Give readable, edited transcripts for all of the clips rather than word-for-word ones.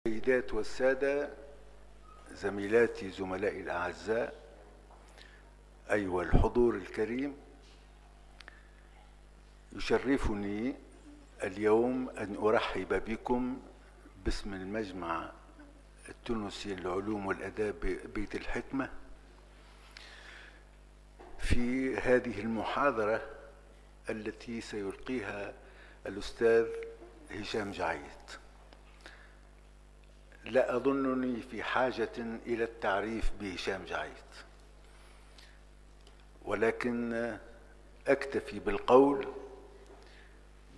السيدات والسادة، زميلاتي زملائي الأعزاء، أيها الحضور الكريم، يشرفني اليوم أن أرحب بكم باسم المجمع التونسي للعلوم والآداب بيت الحكمة في هذه المحاضرة التي سيلقيها الأستاذ هشام جعيد. لا أظنني في حاجة إلى التعريف بهشام جعيد، ولكن أكتفي بالقول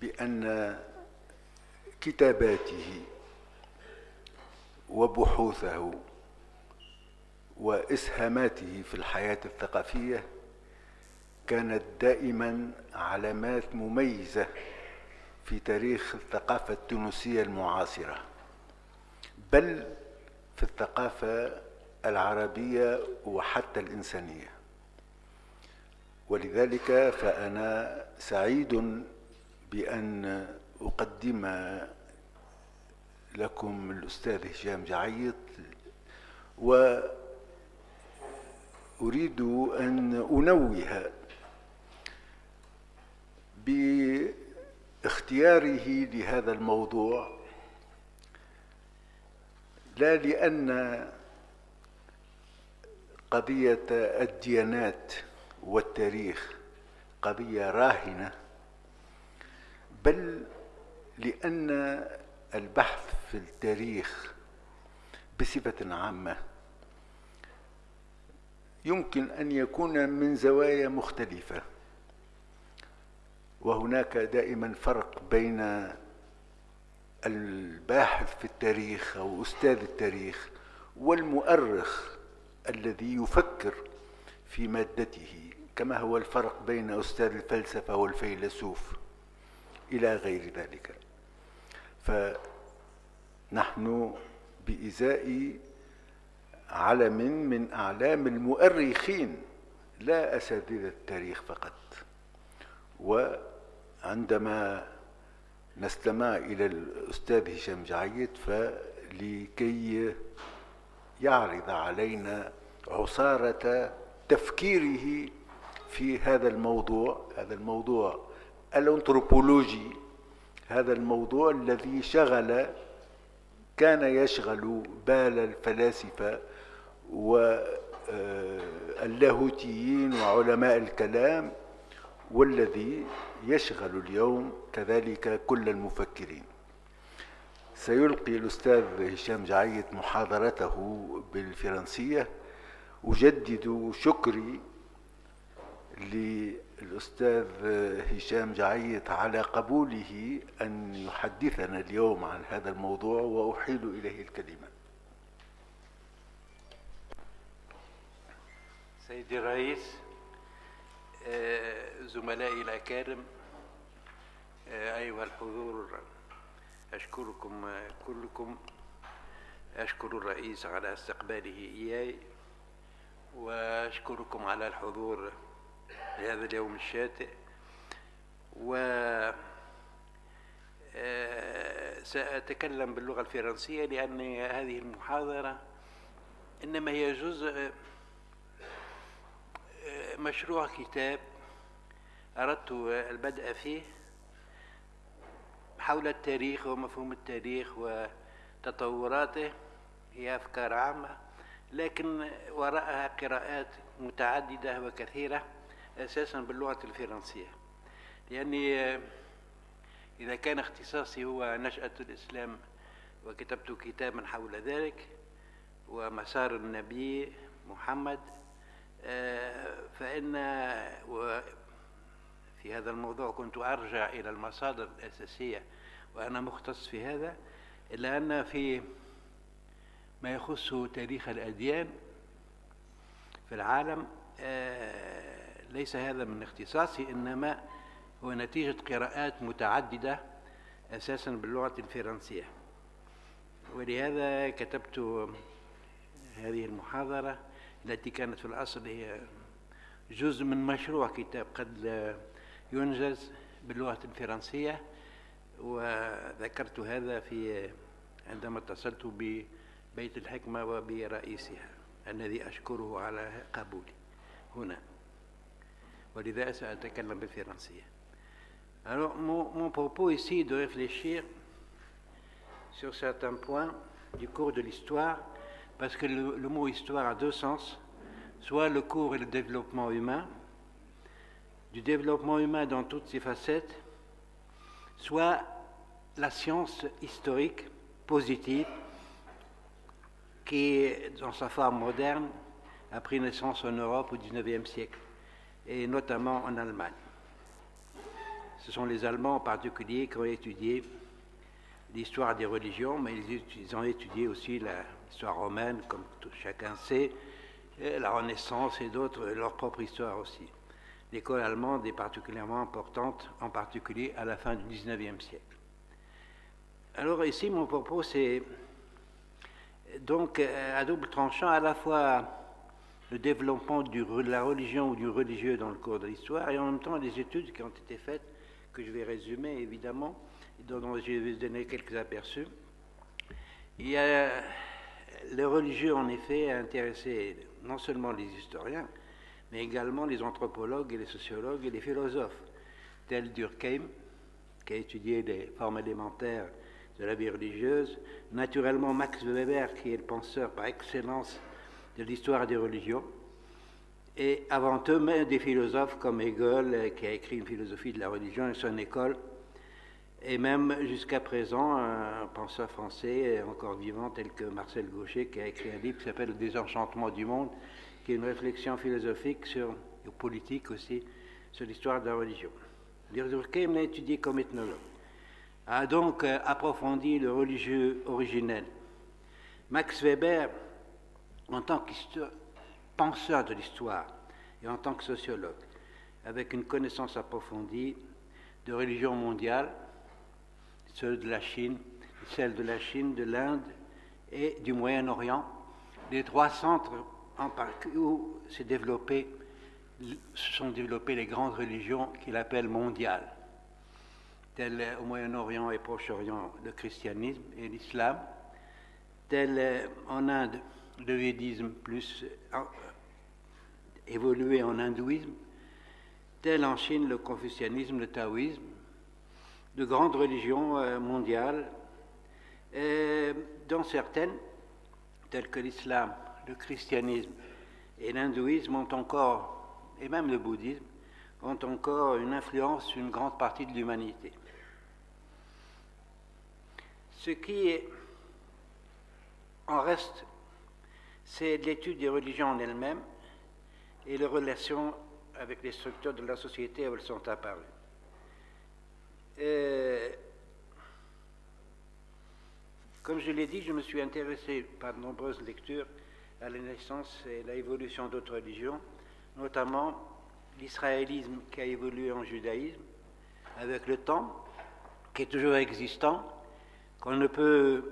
بأن كتاباته وبحوثه وإسهاماته في الحياة الثقافية كانت دائما علامات مميزة في تاريخ الثقافة التونسية المعاصرة، بل في الثقافة العربية وحتى الإنسانية. ولذلك فأنا سعيد بأن أقدم لكم الأستاذ هشام جعيد، وأريد أن أنوه باختياره لهذا الموضوع، لا لأن قضية الديانات والتاريخ قضية راهنة، بل لأن البحث في التاريخ بصفة عامة يمكن أن يكون من زوايا مختلفة، وهناك دائما فرق بين الباحث في التاريخ أو أستاذ التاريخ والمؤرخ الذي يفكر في مادته، كما هو الفرق بين أستاذ الفلسفة والفيلسوف إلى غير ذلك. فنحن بإزاء علم من أعلام المؤرخين، لا أساتذة التاريخ فقط. وعندما نستمع إلى الأستاذ هشام جعيد فلكي يعرض علينا عصارة تفكيره في هذا الموضوع الأنثروبولوجي، هذا الموضوع الذي كان يشغل بال الفلاسفة واللاهوتيين وعلماء الكلام، والذي يشغل اليوم كذلك كل المفكرين. سيلقي الأستاذ هشام جعيد محاضرته بالفرنسية. أجدد شكري للأستاذ هشام جعيد على قبوله أن يحدثنا اليوم عن هذا الموضوع، وأحيل إليه الكلمة. سيدي الرئيس، زملائي الأكارم، أيها الحضور، أشكركم كلكم. أشكر الرئيس على استقباله إياي، وأشكركم على الحضور لهذا اليوم الشاتئ. سأتكلم باللغة الفرنسية لأن هذه المحاضرة إنما هي جزء مشروع كتاب أردت البدء فيه حول التاريخ ومفهوم التاريخ وتطوراته. هي أفكار عامة لكن وراءها قراءات متعددة وكثيرة، أساسا باللغة الفرنسية، لأني إذا كان اختصاصي هو نشأة الإسلام وكتبت كتابا حول ذلك ومسار النبي محمد، فإن في هذا الموضوع كنت أرجع إلى المصادر الأساسية وأنا مختص في هذا، إلا أن في ما يخص تاريخ الأديان في العالم ليس هذا من اختصاصي، إنما هو نتيجة قراءات متعددة أساسا باللغة الفرنسية. ولهذا كتبت هذه المحاضرة التي كانت في الأصل هي جزء من مشروع كتاب قد ينجز باللغة الفرنسية، وذكرت هذا في عندما اتصلت ببيت الحكمة وبرئيسها الذي أشكره على قبولي هنا، ولذا سأتكلم بالفرنسية. Alors, mon propos ici est de réfléchir sur certains points du cours de l'histoire, parce que le mot histoire a deux sens, soit le cours et le développement humain, du développement humain dans toutes ses facettes, soit la science historique positive qui, dans sa forme moderne, a pris naissance en Europe au XIXe siècle, et notamment en Allemagne. Ce sont les Allemands en particulier qui ont étudié l'histoire des religions, mais ils ont étudié aussi l'histoire romaine, comme chacun sait, la Renaissance et d'autres, leur propre histoire aussi. L'école allemande est particulièrement importante, en particulier à la fin du XIXe siècle. Alors ici, mon propos, c'est donc à double tranchant, à la fois le développement de la religion ou du religieux dans le cours de l'histoire, et en même temps des études qui ont été faites, que je vais résumer évidemment, dont je vais donner quelques aperçus. Il y a le religieux, en effet, a intéressé non seulement les historiens, mais également les anthropologues et les sociologues et les philosophes, tels Durkheim, qui a étudié les formes élémentaires de la vie religieuse, naturellement Max Weber, qui est le penseur par excellence de l'histoire des religions, et avant eux, même des philosophes comme Hegel, qui a écrit une philosophie de la religion et son école, et même jusqu'à présent, un penseur français encore vivant tel que Marcel Gauchet, qui a écrit un livre qui s'appelle Le désenchantement du monde, qui est une réflexion philosophique et politique aussi sur l'histoire de la religion. Durkheim l'a étudié comme ethnologue, a donc approfondi le religieux originel. Max Weber, en tant que penseur de l'histoire et en tant que sociologue, avec une connaissance approfondie de religions mondiales, celle de la Chine, de l'Inde et du Moyen-Orient, les trois centres où se sont développées les grandes religions qu'il appelle mondiales, telles au Moyen-Orient et Proche-Orient le christianisme et l'islam, telles en Inde le védisme plus évolué en hindouisme, tel en Chine le confucianisme, le taoïsme, de grandes religions mondiales, dont certaines, telles que l'islam, le christianisme et l'hindouisme ont encore, et même le bouddhisme, ont encore une influence sur une grande partie de l'humanité. Ce qui en reste, c'est l'étude des religions en elles-mêmes et les relations avec les structures de la société où elles sont apparues. Comme je l'ai dit, je me suis intéressé par de nombreuses lectures à la naissance et l'évolution d'autres religions, notamment l'israélisme qui a évolué en judaïsme avec le temps, qui est toujours existant, qu'on ne peut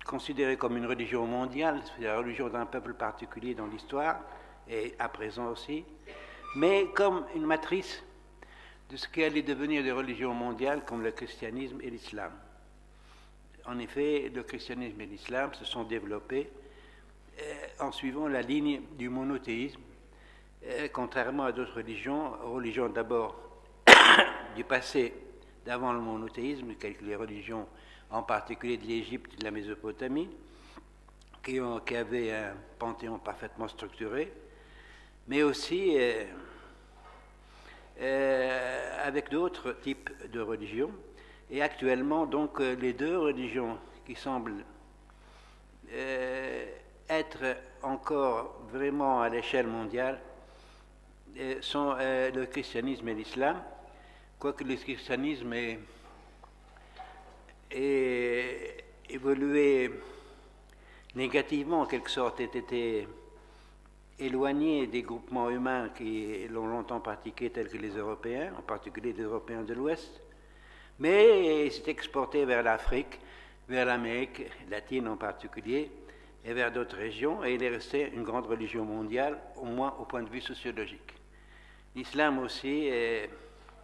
considérer comme une religion mondiale, c'est la religion d'un peuple particulier dans l'histoire, et à présent aussi, mais comme une matrice de ce qui allait devenir des religions mondiales comme le christianisme et l'islam. En effet, le christianisme et l'islam se sont développés en suivant la ligne du monothéisme, contrairement à d'autres religions d'abord du passé, d'avant le monothéisme, les religions en particulier de l'Égypte et de la Mésopotamie, qui avaient un panthéon parfaitement structuré, mais aussi avec d'autres types de religions. Et actuellement, donc, les deux religions qui semblent être encore vraiment à l'échelle mondiale sont le christianisme et l'islam, quoique le christianisme ait évolué négativement, en quelque sorte, ait été éloigné des groupements humains qui l'ont longtemps pratiqué, tels que les Européens, en particulier les Européens de l'Ouest, mais il s'est exporté vers l'Afrique, vers l'Amérique latine en particulier, et vers d'autres régions, et il est resté une grande religion mondiale, au moins au point de vue sociologique. L'islam aussi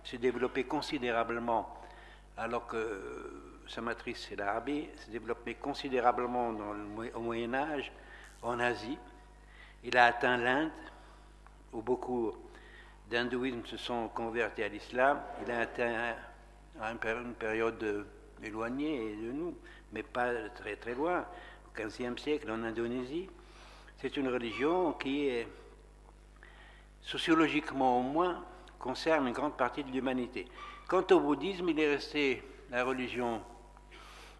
s'est développé considérablement, alors que sa matrice c'est l'Arabie, s'est développé considérablement au Moyen Âge, en Asie. Il a atteint l'Inde, où beaucoup d'hindouismes se sont convertis à l'islam. Il a atteint une période éloignée de nous, mais pas très très loin, au XVe siècle en Indonésie. C'est une religion qui est, sociologiquement au moins, concerne une grande partie de l'humanité. Quant au bouddhisme, il est resté la religion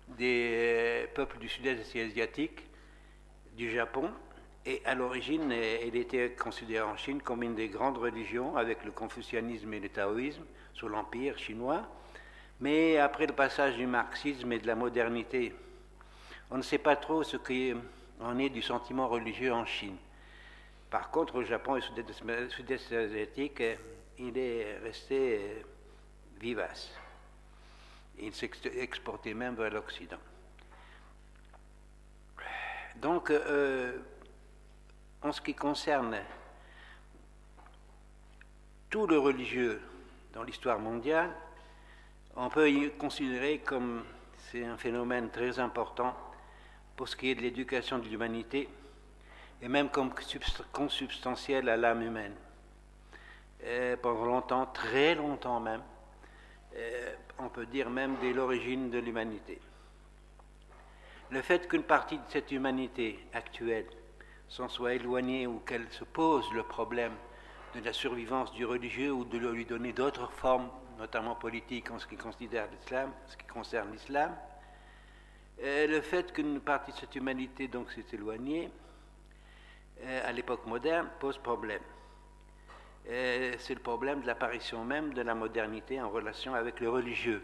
des peuples du sud-est asiatique, du Japon, et à l'origine, elle était considérée en Chine comme une des grandes religions avec le confucianisme et le taoïsme sous l'empire chinois. Mais après le passage du marxisme et de la modernité, on ne sait pas trop ce qu'en est du sentiment religieux en Chine. Par contre, au Japon et au sud-est asiatique, il est resté vivace. Il s'est exporté même vers l'Occident. Donc, en ce qui concerne tout le religieux dans l'histoire mondiale, on peut y considérer comme c'est un phénomène très important pour ce qui est de l'éducation de l'humanité et même comme consubstantiel à l'âme humaine. Pendant longtemps, très longtemps même, on peut dire même dès l'origine de l'humanité. Le fait qu'une partie de cette humanité actuelle s'en soit éloignée ou qu'elle se pose le problème de la survivance du religieux ou de lui donner d'autres formes, notamment politiques en ce qui concerne l'islam, le fait qu'une partie de cette humanité donc s'est éloignée à l'époque moderne pose problème. C'est le problème de l'apparition même de la modernité en relation avec le religieux.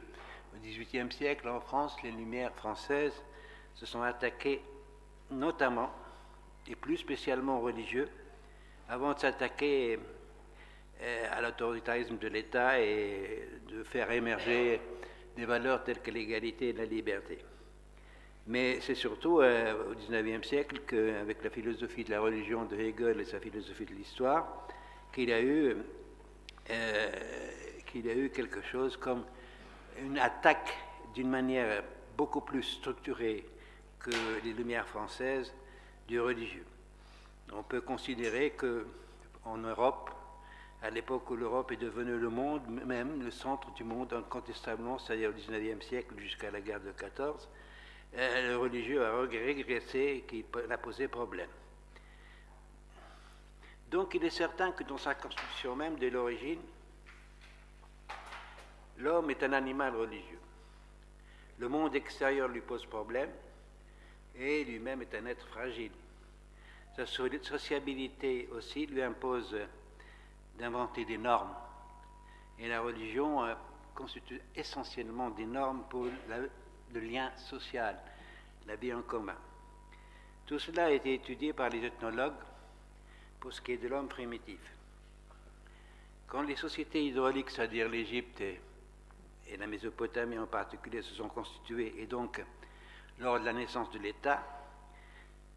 Au XVIIIe siècle, en France, les Lumières françaises se sont attaquées notamment et plus spécialement aux religieux avant de s'attaquer à l'autoritarisme de l'État et de faire émerger des valeurs telles que l'égalité et la liberté. Mais c'est surtout au XIXe siècle qu'avec la philosophie de la religion de Hegel et sa philosophie de l'histoire, qu'il a eu quelque chose comme une attaque d'une manière beaucoup plus structurée que les Lumières françaises du religieux. On peut considérer qu'en Europe, à l'époque où l'Europe est devenue le monde, même le centre du monde incontestablement, c'est-à-dire au XIXe siècle jusqu'à la guerre de 14, le religieux a régressé et qu'il a posé problème. Donc il est certain que dans sa constitution même, dès l'origine, l'homme est un animal religieux. Le monde extérieur lui pose problème et lui-même est un être fragile. Sa sociabilité aussi lui impose d'inventer des normes. Et la religion constitue essentiellement des normes pour le lien social, la vie en commun. Tout cela a été étudié par les ethnologues pour ce qui est de l'homme primitif. Quand les sociétés hydrauliques, c'est-à-dire l'Égypte et la Mésopotamie en particulier, se sont constituées, et donc lors de la naissance de l'État,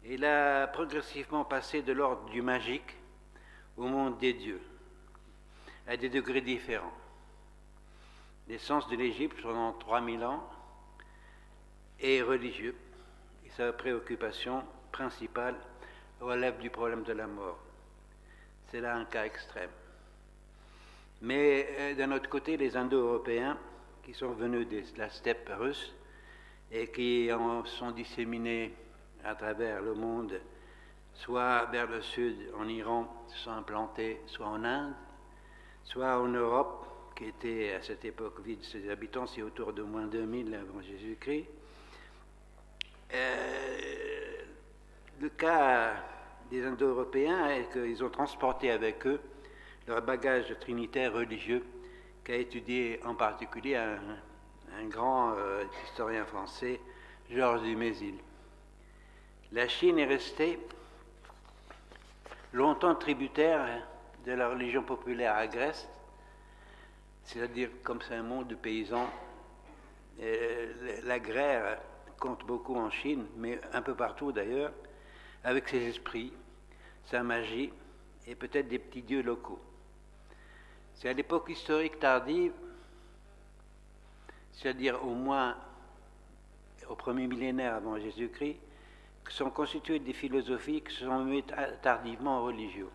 il a progressivement passé de l'ordre du magique au monde des dieux, à des degrés différents. L'essence de l'Égypte pendant 3000 ans est religieux, et sa préoccupation principale relève du problème de la mort. C'est là un cas extrême. Mais d'un autre côté, les Indo-Européens, qui sont venus de la steppe russe et qui en sont disséminés à travers le monde, soit vers le sud, en Iran, se sont implantés, soit en Inde, soit en Europe, qui était à cette époque vide de ses habitants, c'est autour de moins 2000 avant Jésus-Christ. Le cas des Indo-Européens est qu'ils ont transporté avec eux leur bagage trinitaire religieux qu'a étudié en particulier un grand historien français, Georges Dumézil. La Chine est restée longtemps tributaire de la religion populaire agreste, c'est-à-dire comme c'est un monde de paysans, l'agraire compte beaucoup en Chine, mais un peu partout d'ailleurs, avec ses esprits, sa magie et peut-être des petits dieux locaux. C'est à l'époque historique tardive, c'est-à-dire au moins au premier millénaire avant Jésus-Christ, sont constituées des philosophies qui se sont muées tardivement aux religieux,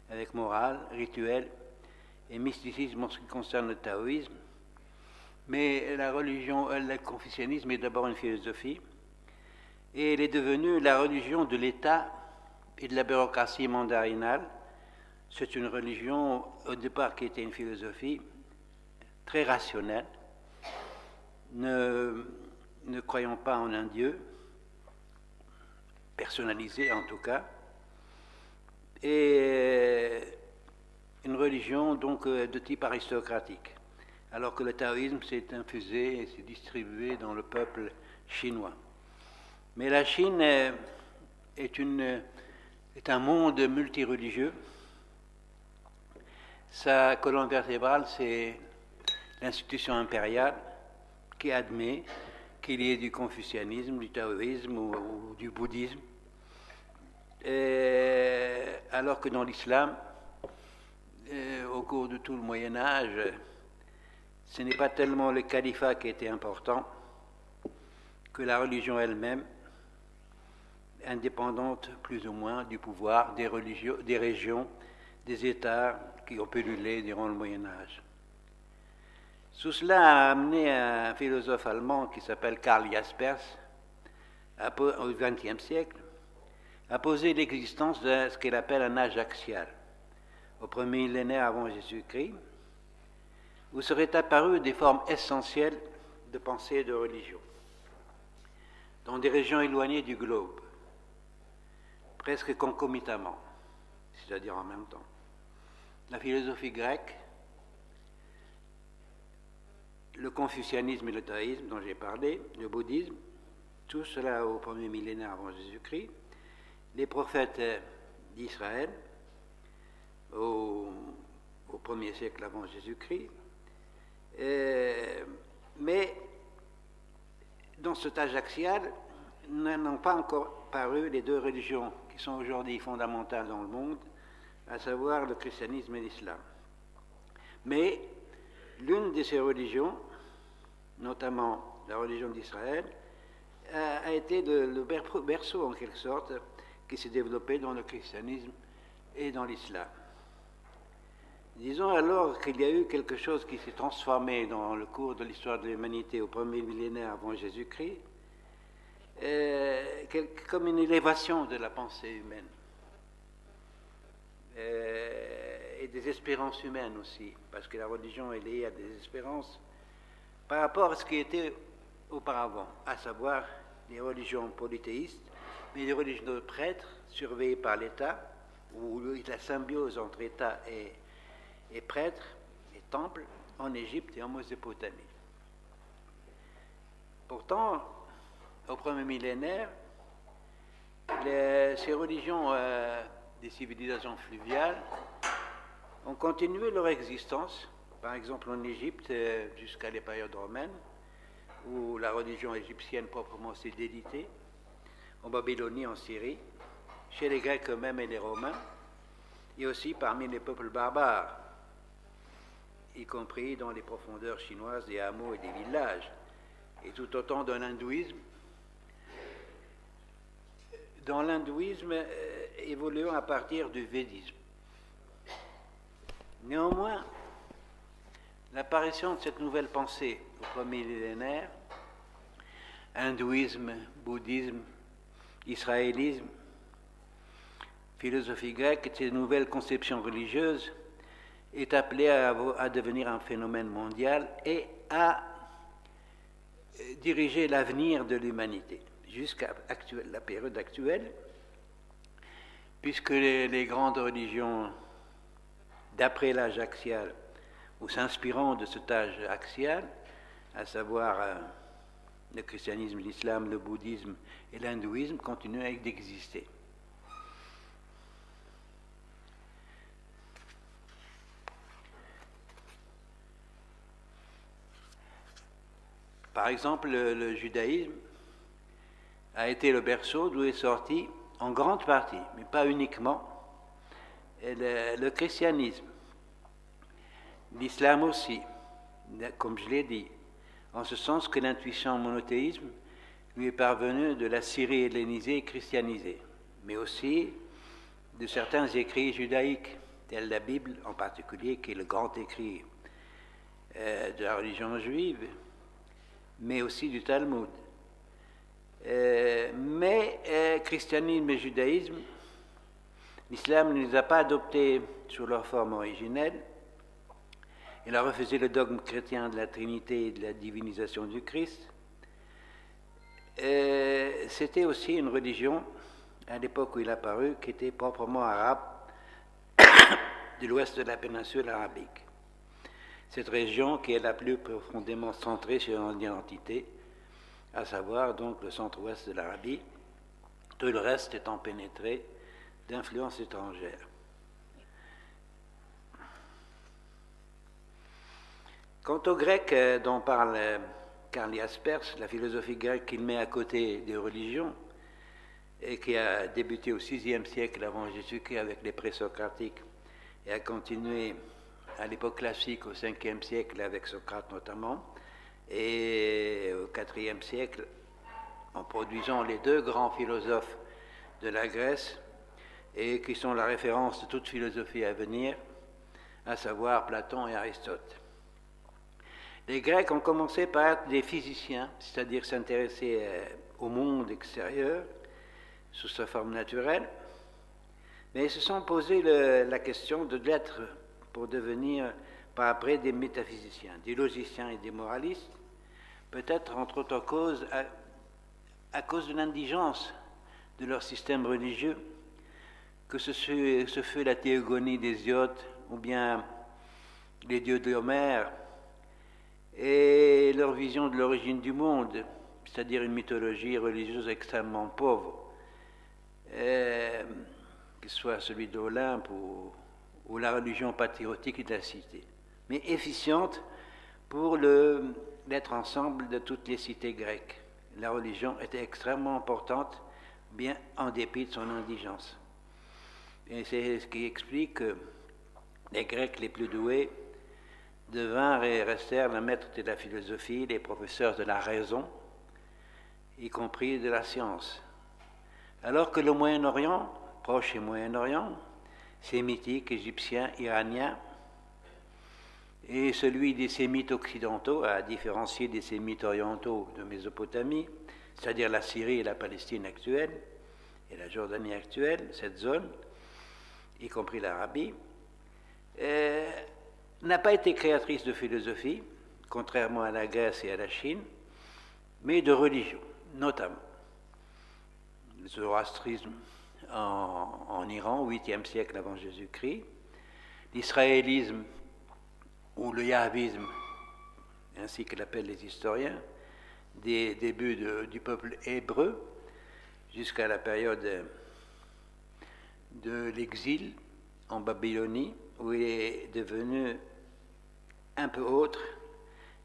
avec morale, rituel et mysticisme en ce qui concerne le taoïsme. Mais la religion, le confucianisme est d'abord une philosophie, et elle est devenue la religion de l'État et de la bureaucratie mandarinale. C'est une religion, au départ, qui était une philosophie très rationnelle, ne croyant pas en un Dieu, personnalisé en tout cas, et une religion donc de type aristocratique, alors que le taoïsme s'est infusé et s'est distribué dans le peuple chinois. Mais la Chine est un monde multireligieux. Sa colonne vertébrale, c'est l'institution impériale qui admet qu'il y ait du confucianisme, du taoïsme ou du bouddhisme, alors que dans l'islam, au cours de tout le Moyen-Âge, ce n'est pas tellement le califat qui était important que la religion elle-même, indépendante plus ou moins du pouvoir des régions, des États qui ont pullulé durant le Moyen-Âge. Tout cela a amené un philosophe allemand qui s'appelle Karl Jaspers, au XXe siècle, à poser l'existence de ce qu'il appelle un âge axial, au premier millénaire avant Jésus-Christ, où seraient apparues des formes essentielles de pensée et de religion, dans des régions éloignées du globe, presque concomitamment, c'est-à-dire en même temps. La philosophie grecque, le confucianisme et le taoïsme dont j'ai parlé, le bouddhisme, tout cela au premier millénaire avant Jésus-Christ, les prophètes d'Israël au premier siècle avant Jésus-Christ, mais dans cet âge axial n'ont pas encore paru les deux religions qui sont aujourd'hui fondamentales dans le monde, à savoir le christianisme et l'islam. Mais l'une de ces religions, notamment la religion d'Israël, a été le berceau en quelque sorte qui s'est développé dans le christianisme et dans l'islam. Disons alors qu'il y a eu quelque chose qui s'est transformé dans le cours de l'histoire de l'humanité au premier millénaire avant Jésus-Christ, comme une élévation de la pensée humaine et des espérances humaines aussi, parce que la religion est liée à des espérances par rapport à ce qui était auparavant, à savoir les religions polythéistes, mais les religions de prêtres surveillées par l'État, où la symbiose entre État et prêtres et temples en Égypte et en Mésopotamie. Pourtant, au premier millénaire, ces religions des civilisations fluviales ont continué leur existence, par exemple en Égypte jusqu'à les périodes romaines, où la religion égyptienne proprement s'est délitée, en Babylonie, en Syrie, chez les Grecs eux-mêmes et les Romains, et aussi parmi les peuples barbares, y compris dans les profondeurs chinoises des hameaux et des villages, et tout autant dans l'hindouisme. Dans l'hindouisme évoluant à partir du védisme. Néanmoins, l'apparition de cette nouvelle pensée au premier millénaire, hindouisme, bouddhisme, israélisme, philosophie grecque, et ces nouvelles conceptions religieuses, est appelée à devenir un phénomène mondial et à diriger l'avenir de l'humanité jusqu'à la période actuelle, puisque les grandes religions d'après l'âge axial, ou s'inspirant de cet âge axial, à savoir le christianisme, l'islam, le bouddhisme et l'hindouisme, continuent d'exister. Par exemple, le judaïsme a été le berceau d'où est sorti, en grande partie, mais pas uniquement, le christianisme, l'islam aussi, comme je l'ai dit, en ce sens que l'intuition monothéisme lui est parvenu de la Syrie hellénisée et christianisée, mais aussi de certains écrits judaïques, tels la Bible en particulier, qui est le grand écrit de la religion juive, mais aussi du Talmud. Mais christianisme et judaïsme, l'islam ne les a pas adoptés sous leur forme originelle. Il a refusé le dogme chrétien de la Trinité et de la divinisation du Christ. C'était aussi une religion, à l'époque où il a apparu, qui était proprement arabe, de l'ouest de la péninsule arabique. Cette région qui est la plus profondément centrée sur une identité, à savoir donc le centre-ouest de l'Arabie, tout le reste étant pénétré d'influences étrangères. Quant au grec dont parle Karl Jaspers, la philosophie grecque qu'il met à côté des religions, et qui a débuté au VIe siècle avant Jésus-Christ avec les présocratiques, et a continué à l'époque classique au Ve siècle avec Socrate notamment, et au IVe siècle en produisant les deux grands philosophes de la Grèce, et qui sont la référence de toute philosophie à venir, à savoir Platon et Aristote. Les Grecs ont commencé par être des physiciens, c'est-à-dire s'intéresser au monde extérieur sous sa forme naturelle, mais ils se sont posé la question de l'être pour devenir par après des métaphysiciens, des logiciens et des moralistes, peut-être entre autres causes à cause de l'indigence de leur système religieux, que ce fut la théogonie d'Hésiode ou bien les dieux d'Homère, et leur vision de l'origine du monde, c'est-à-dire une mythologie religieuse extrêmement pauvre, que ce soit celui d'Olympe ou la religion patriotique de la cité, mais efficiente pour l'être ensemble de toutes les cités grecques. La religion était extrêmement importante, bien en dépit de son indigence. Et c'est ce qui explique que les Grecs les plus doués devinrent et restèrent les maîtres de la philosophie, les professeurs de la raison, y compris de la science. Alors que le Moyen-Orient, Proche et Moyen-Orient, sémitique, égyptien, iranien, et celui des sémites occidentaux, à différencier des sémites orientaux de Mésopotamie, c'est-à-dire la Syrie et la Palestine actuelle, et la Jordanie actuelle, cette zone, y compris l'Arabie, n'a pas été créatrice de philosophie, contrairement à la Grèce et à la Chine, mais de religion, notamment. Le zoroastrisme en Iran, au 8e siècle avant Jésus-Christ, l'israélisme ou le yahvisme, ainsi que l'appellent les historiens, des débuts du peuple hébreu jusqu'à la période de l'exil en Babylonie, où il est devenu un peu autre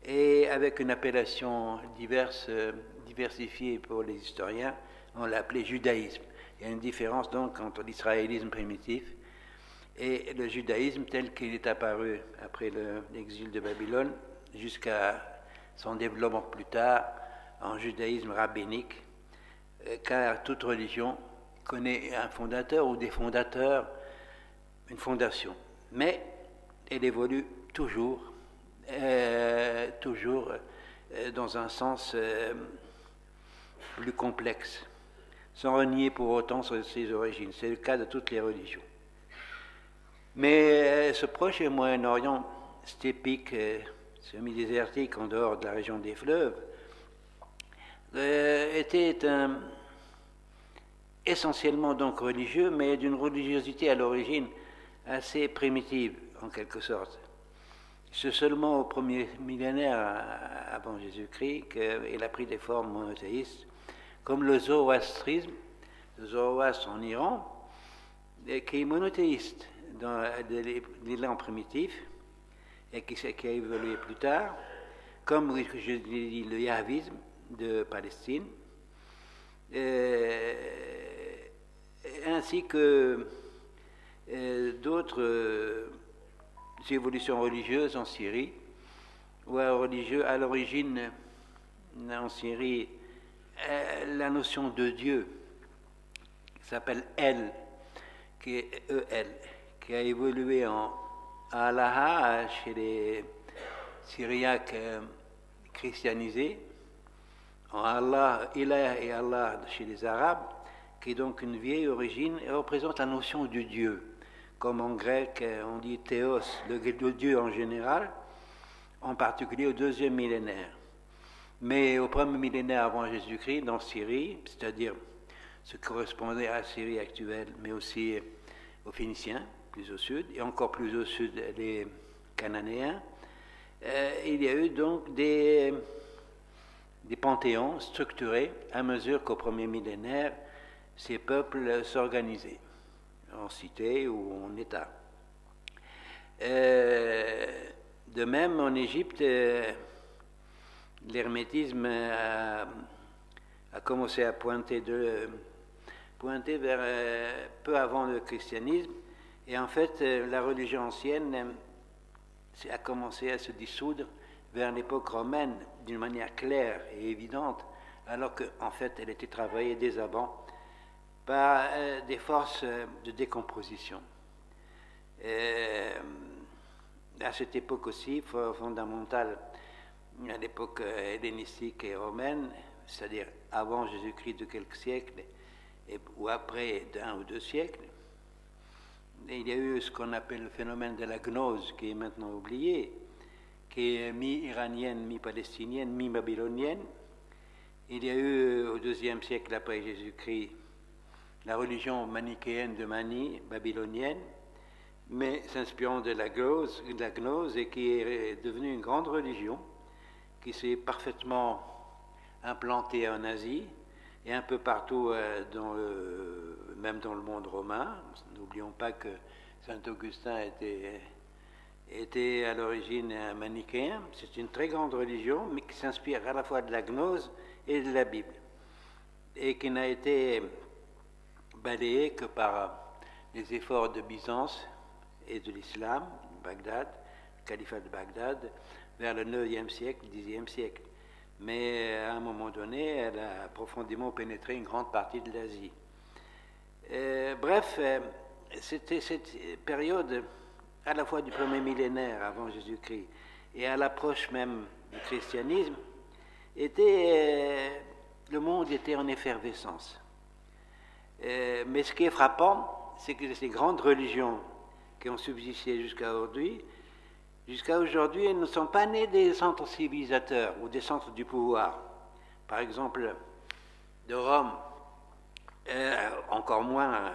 et avec une appellation diversifiée pour les historiens, on l'a appelé judaïsme. Il y a une différence donc entre l'israélisme primitif et le judaïsme tel qu'il est apparu après l'exil de Babylone jusqu'à son développement plus tard en judaïsme rabbinique, car toute religion connaît un fondateur ou des fondateurs, une fondation. Mais elle évolue toujours dans un sens plus complexe, sans renier pour autant ses origines. C'est le cas de toutes les religions. Mais ce Proche et Moyen-Orient stépique, semi-désertique en dehors de la région des fleuves, était essentiellement donc religieux, mais d'une religiosité à l'origine assez primitive en quelque sorte. C'est seulement au premier millénaire avant Jésus-Christ qu'il a pris des formes monothéistes, comme le zoroastrisme, le zoroastre en Iran, qui est monothéiste dans l'élan primitif et qui a évolué plus tard, comme je l'ai dit, le yahvisme de Palestine, ainsi que d'autres évolutions religieuses en Syrie, ou à l'origine en Syrie la notion de Dieu, qui s'appelle El, qui est EL, qui a évolué en Allah chez les Syriaques christianisés, en Allah, Ilah et Allah chez les Arabes, qui est donc une vieille origine et représente la notion du Dieu. Comme en grec, on dit théos, le Dieu en général, en particulier au 2e millénaire. Mais au 1er millénaire avant Jésus-Christ, dans Syrie, c'est-à-dire ce qui correspondait à la Syrie actuelle, mais aussi aux Phéniciens, plus au sud, et encore plus au sud, les Cananéens, il y a eu donc des panthéons structurés à mesure qu'au 1er millénaire, ces peuples s'organisaient, en cité ou en État. De même, en Égypte, l'hermétisme a commencé à pointer vers peu avant le christianisme, et en fait, la religion ancienne a commencé à se dissoudre vers l'époque romaine d'une manière claire et évidente, alors qu'en fait, elle était travaillée dès avant par des forces de décomposition. À cette époque aussi, fondamentale, à l'époque hellénistique et romaine, c'est-à-dire avant Jésus-Christ de quelques siècles, ou après d'1 ou 2 siècles, il y a eu ce qu'on appelle le phénomène de la gnose, qui est maintenant oublié, qui est mi-iranienne, mi-palestinienne, mi-babylonienne. Il y a eu au 2e siècle après Jésus-Christ la religion manichéenne de Mani, babylonienne, mais s'inspirant de la gnose, et qui est devenue une grande religion, qui s'est parfaitement implantée en Asie et un peu partout, même dans le monde romain. N'oublions pas que Saint Augustin était à l'origine un manichéen. C'est une très grande religion, mais qui s'inspire à la fois de la gnose et de la Bible, et qui n'a été balayée que par les efforts de Byzance et de l'islam, Bagdad, le califat de Bagdad, vers le 9e siècle, 10e siècle. Mais à un moment donné, elle a profondément pénétré une grande partie de l'Asie. Bref, c'était cette période à la fois du 1er millénaire avant Jésus-Christ et à l'approche même du christianisme, le monde était en effervescence. Mais ce qui est frappant, c'est que ces grandes religions qui ont subsisté jusqu'à aujourd'hui, elles ne sont pas nées des centres civilisateurs ou des centres du pouvoir. Par exemple, de Rome, encore moins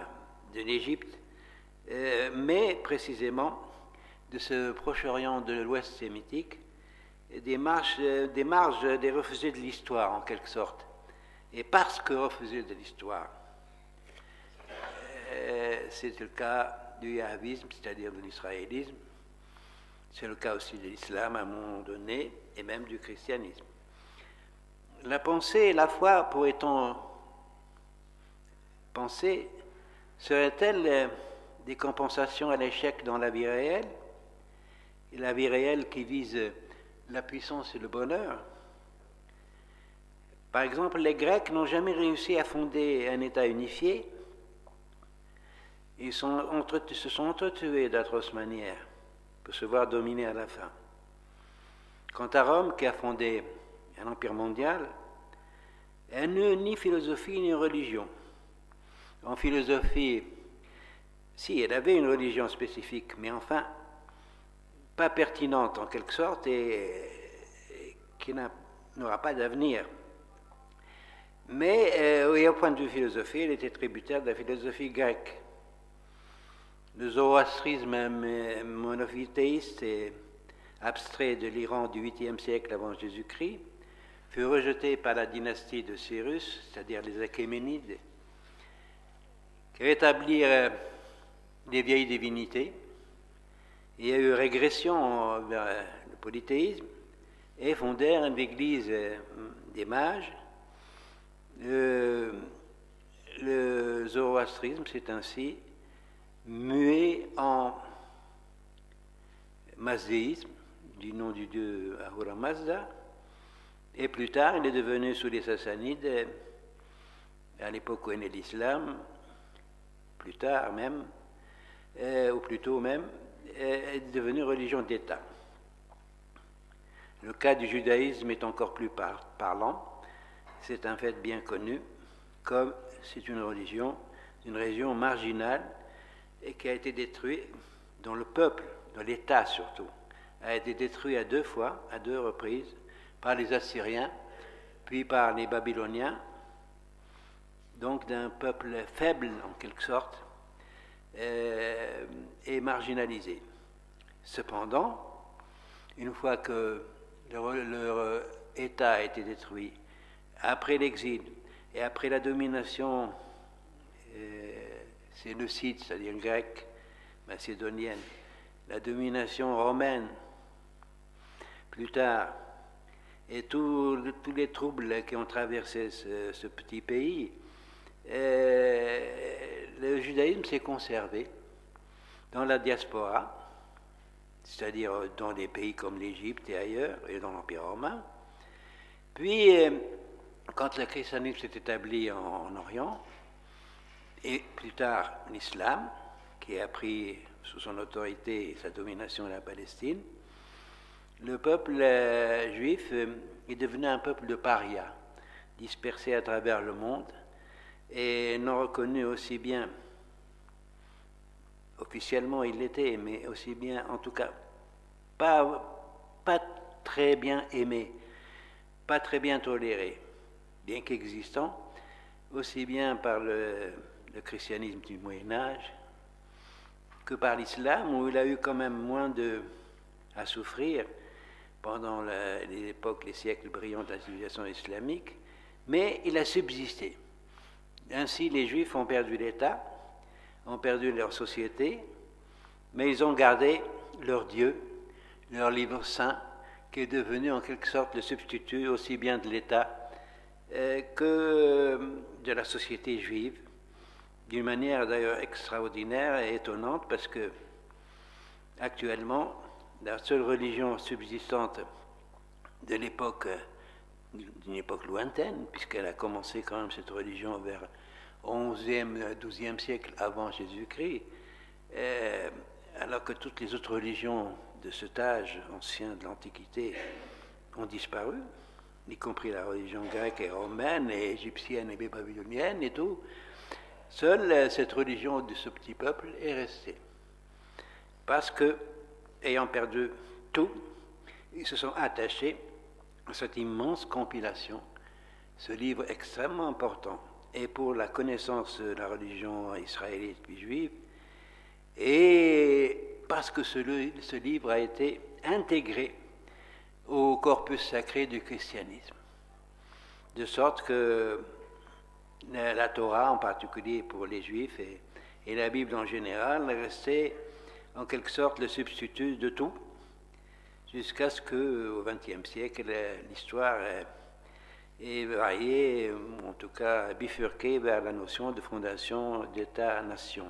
de l'Égypte, mais précisément de ce Proche-Orient de l'Ouest sémitique, des marges des refusés de l'histoire en quelque sorte. Et parce que refusés de l'histoire, c'est le cas du yahvisme, c'est-à-dire de l'israélisme, c'est le cas aussi de l'islam à un moment donné, et même du christianisme. La pensée et la foi, pourrait-on penser, seraient-elles des compensations à l'échec dans la vie réelle, et la vie réelle qui vise la puissance et le bonheur? Par exemple, les Grecs n'ont jamais réussi à fonder un État unifié. Ils se sont entretués d'atroces manières pour se voir dominer à la fin. Quant à Rome, qui a fondé un empire mondial, elle n'a ni philosophie ni religion. En philosophie, si, elle avait une religion spécifique, mais enfin, pas pertinente en quelque sorte et qui n'aura pas d'avenir. Mais au point de vue philosophie, elle était tributaire de la philosophie grecque. Le zoroastrisme monothéiste et abstrait de l'Iran du 8e siècle avant Jésus-Christ fut rejeté par la dynastie de Cyrus, c'est-à-dire les Achéménides, qui rétablirent les vieilles divinités. Il y a eu régression vers le polythéisme et fondèrent l'église des mages. Le zoroastrisme s'est ainsi mué en mazdéisme, du nom du dieu Ahura Mazda, Et plus tard, il est devenu, sous les Sassanides, à l'époque où est né l'islam, plus tard même, ou plus tôt même, est devenu religion d'État. Le cas du judaïsme est encore plus parlant. C'est un fait bien connu, comme c'est une religion d'une région marginale et qui a été détruite, dont le peuple, dont l'État surtout, a été détruit à deux reprises, par les Assyriens, puis par les Babyloniens, donc d'un peuple faible en quelque sorte, et marginalisé. Cependant, une fois que leur État a été détruit, après l'exil et après la domination séleucide, c'est-à-dire grecque, macédonienne, la domination romaine, plus tard, et tous les troubles qui ont traversé ce petit pays, le judaïsme s'est conservé dans la diaspora, c'est-à-dire dans des pays comme l'Égypte et ailleurs, et dans l'Empire romain. Puis, quand le christianisme s'est établi en Orient, et plus tard l'islam, qui a pris sous son autorité et sa domination la Palestine, le peuple juif est devenu un peuple de parias, dispersé à travers le monde, et non reconnu aussi bien, officiellement il l'était, mais aussi bien, en tout cas, pas très bien aimé, pas très bien toléré, bien qu'existant, aussi bien par le christianisme du Moyen-Âge que par l'islam, où il a eu quand même moins à souffrir pendant les siècles brillants de la civilisation islamique, mais il a subsisté. Ainsi, les Juifs ont perdu l'État, ont perdu leur société, mais ils ont gardé leur Dieu, leur livre saint, qui est devenu en quelque sorte le substitut aussi bien de l'État que de la société juive, d'une manière d'ailleurs extraordinaire et étonnante, parce que actuellement, la seule religion subsistante de l'époque, d'une époque lointaine, puisqu'elle a commencé quand même cette religion vers 11e, 12e siècle avant Jésus-Christ, alors que toutes les autres religions de cet âge ancien de l'Antiquité ont disparu, y compris la religion grecque et romaine, et égyptienne et babylonienne et tout. Seule cette religion de ce petit peuple est restée. Parce que, ayant perdu tout, ils se sont attachés à cette immense compilation, ce livre extrêmement important, et pour la connaissance de la religion israélite puis juive, et parce que ce livre a été intégré au corpus sacré du christianisme. De sorte que la Torah, en particulier pour les Juifs, et la Bible en général, restait en quelque sorte le substitut de tout, jusqu'à ce qu'au XXe siècle, l'histoire ait varié, en tout cas bifurqué vers la notion de fondation d'État-nation,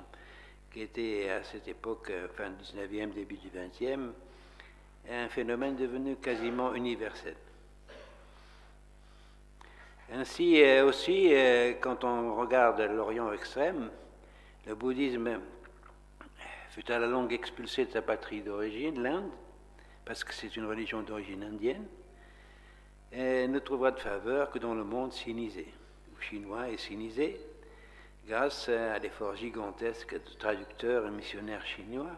qui était à cette époque, fin du XIXe, début du XXe, un phénomène devenu quasiment universel. Ainsi aussi, quand on regarde l'Orient extrême, le bouddhisme fut à la longue expulsé de sa patrie d'origine, l'Inde, parce que c'est une religion d'origine indienne, et ne trouvera de faveur que dans le monde sinisé, ou chinois et sinisé, grâce à l'effort gigantesque de traducteurs et missionnaires chinois,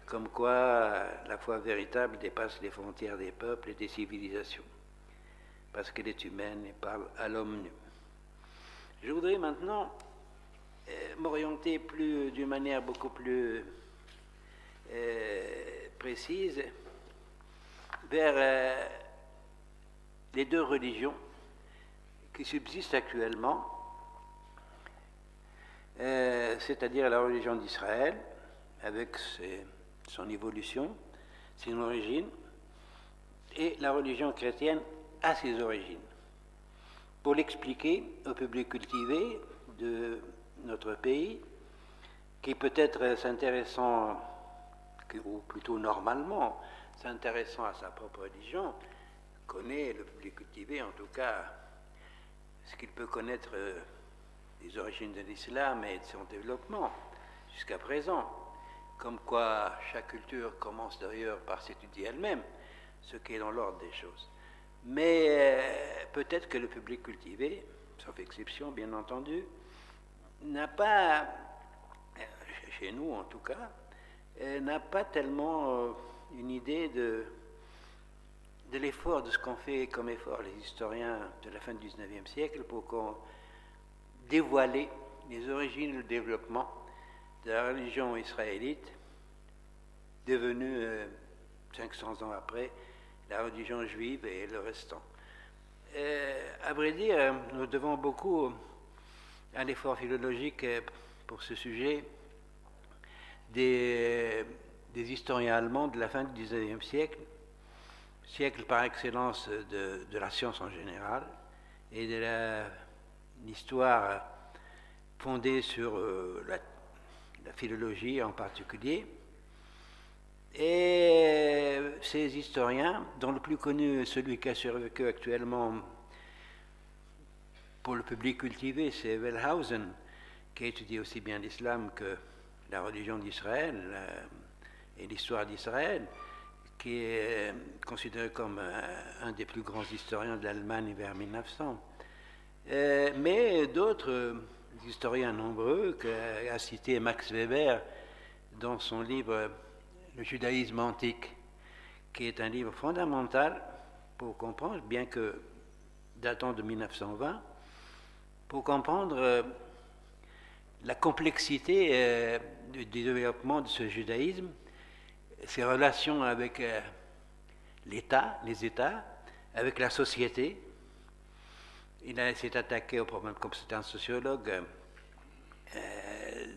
comme quoi la foi véritable dépasse les frontières des peuples et des civilisations, parce qu'elle est humaine et parle à l'homme nu. Je voudrais maintenant m'orienter d'une manière beaucoup plus précise vers les deux religions qui subsistent actuellement, c'est-à-dire la religion d'Israël, avec son évolution, son origine, et la religion chrétienne à ses origines. Pour l'expliquer au public cultivé de notre pays, qui peut-être s'intéressant, ou plutôt normalement s'intéressant à sa propre religion, connaît, le public cultivé en tout cas, ce qu'il peut connaître des origines de l'islam et de son développement jusqu'à présent. Comme quoi chaque culture commence d'ailleurs par s'étudier elle-même, ce qui est dans l'ordre des choses. Mais peut-être que le public cultivé, sauf exception bien entendu, n'a pas, chez nous en tout cas, n'a pas tellement une idée de l'effort, de ce qu'ont fait comme effort les historiens de la fin du XIXe siècle pour dévoiler les origines et le développement de la religion israélite, devenue 500 ans après la religion juive et le restant. À vrai dire, nous devons beaucoup à l'effort philologique pour ce sujet des historiens allemands de la fin du XIXe siècle, siècle par excellence de la science en général et de l'histoire fondée sur la philologie en particulier. Et ces historiens, dont le plus connu est celui qui a survécu actuellement pour le public cultivé, c'est Wellhausen, qui a étudié aussi bien l'islam que la religion d'Israël et l'histoire d'Israël, qui est considéré comme un des plus grands historiens de l'Allemagne vers 1900. Mais d'autres historiens nombreux, qu'a cité Max Weber dans son livre Le judaïsme antique, qui est un livre fondamental pour comprendre, bien que datant de 1920, pour comprendre la complexité du développement de ce judaïsme, ses relations avec l'État, les États, avec la société. Il s'est attaqué au problème, comme c'est un sociologue,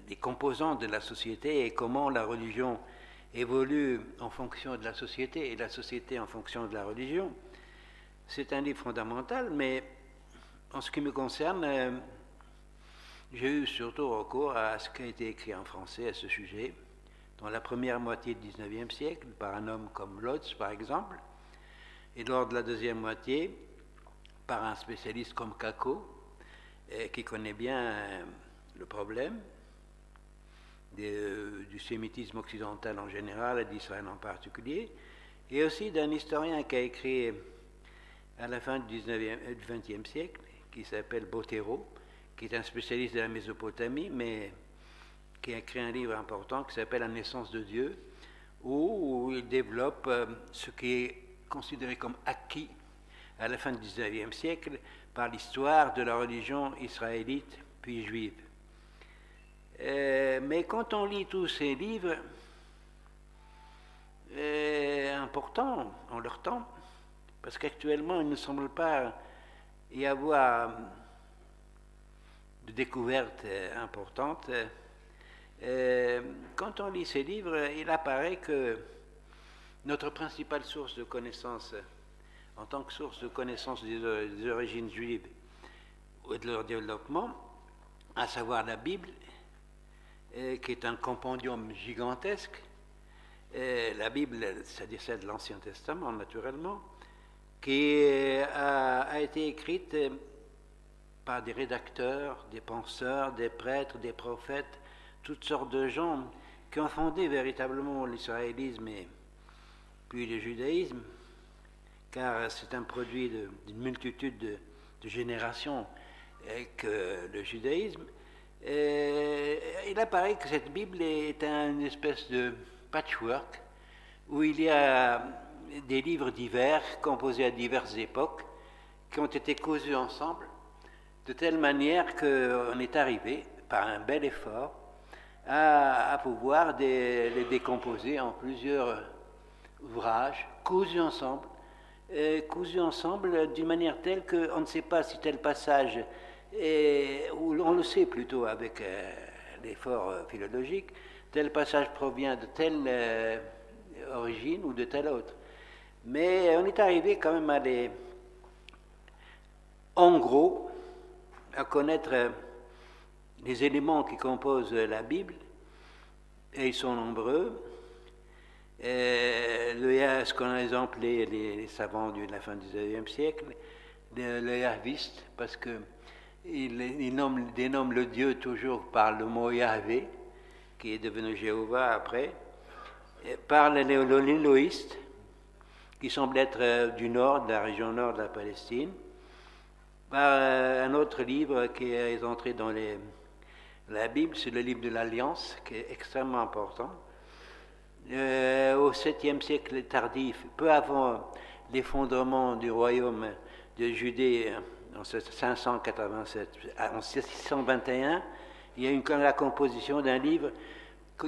des composants de la société et comment la religion évolue en fonction de la société et la société en fonction de la religion. C'est un livre fondamental, mais en ce qui me concerne, j'ai eu surtout recours à ce qui a été écrit en français à ce sujet, dans la première moitié du XIXe siècle, par un homme comme Lotz, par exemple, et lors de la deuxième moitié, par un spécialiste comme Kako, qui connaît bien le problème du sémitisme occidental en général et d'Israël en particulier, et aussi d'un historien qui a écrit à la fin du XXe siècle, qui s'appelle Bottero, qui est un spécialiste de la Mésopotamie, mais qui a écrit un livre important qui s'appelle La naissance de Dieu, où il développe ce qui est considéré comme acquis à la fin du XIXe siècle par l'histoire de la religion israélite puis juive. Mais quand on lit tous ces livres importants en leur temps, parce qu'actuellement il ne semble pas y avoir de découvertes importantes, quand on lit ces livres, il apparaît que notre principale source de connaissance, en tant que source de connaissance des origines juives et de leur développement, à savoir la Bible, qui est un compendium gigantesque, la Bible, c'est-à-dire celle de l'Ancien Testament, naturellement, qui a été écrite par des rédacteurs, des penseurs, des prêtres, des prophètes, toutes sortes de gens qui ont fondé véritablement l'israélisme et puis le judaïsme, car c'est un produit d'une multitude de générations que le judaïsme. Il apparaît que cette Bible est une espèce de patchwork où il y a des livres divers composés à diverses époques qui ont été cousus ensemble de telle manière qu'on est arrivé, par un bel effort, à pouvoir les décomposer en plusieurs ouvrages cousus ensemble d'une manière telle qu'on ne sait pas si tel passage, ou on le sait plutôt avec l'effort philologique, tel passage provient de telle origine ou de telle autre. Mais on est arrivé quand même en gros, à connaître les éléments qui composent la Bible, et ils sont nombreux, Ce qu'on a appelé les savants de la fin du XIXe siècle, le yahviste, parce que il dénomme le Dieu toujours par le mot Yahvé, qui est devenu Jéhovah après, par l'éloïste, qui semble être du nord, de la région nord de la Palestine, par un autre livre qui est entré dans la Bible, c'est le livre de l'Alliance, qui est extrêmement important. Au 7e siècle tardif, peu avant l'effondrement du royaume de Judée en 587, en 621, il y a eu la composition d'un livre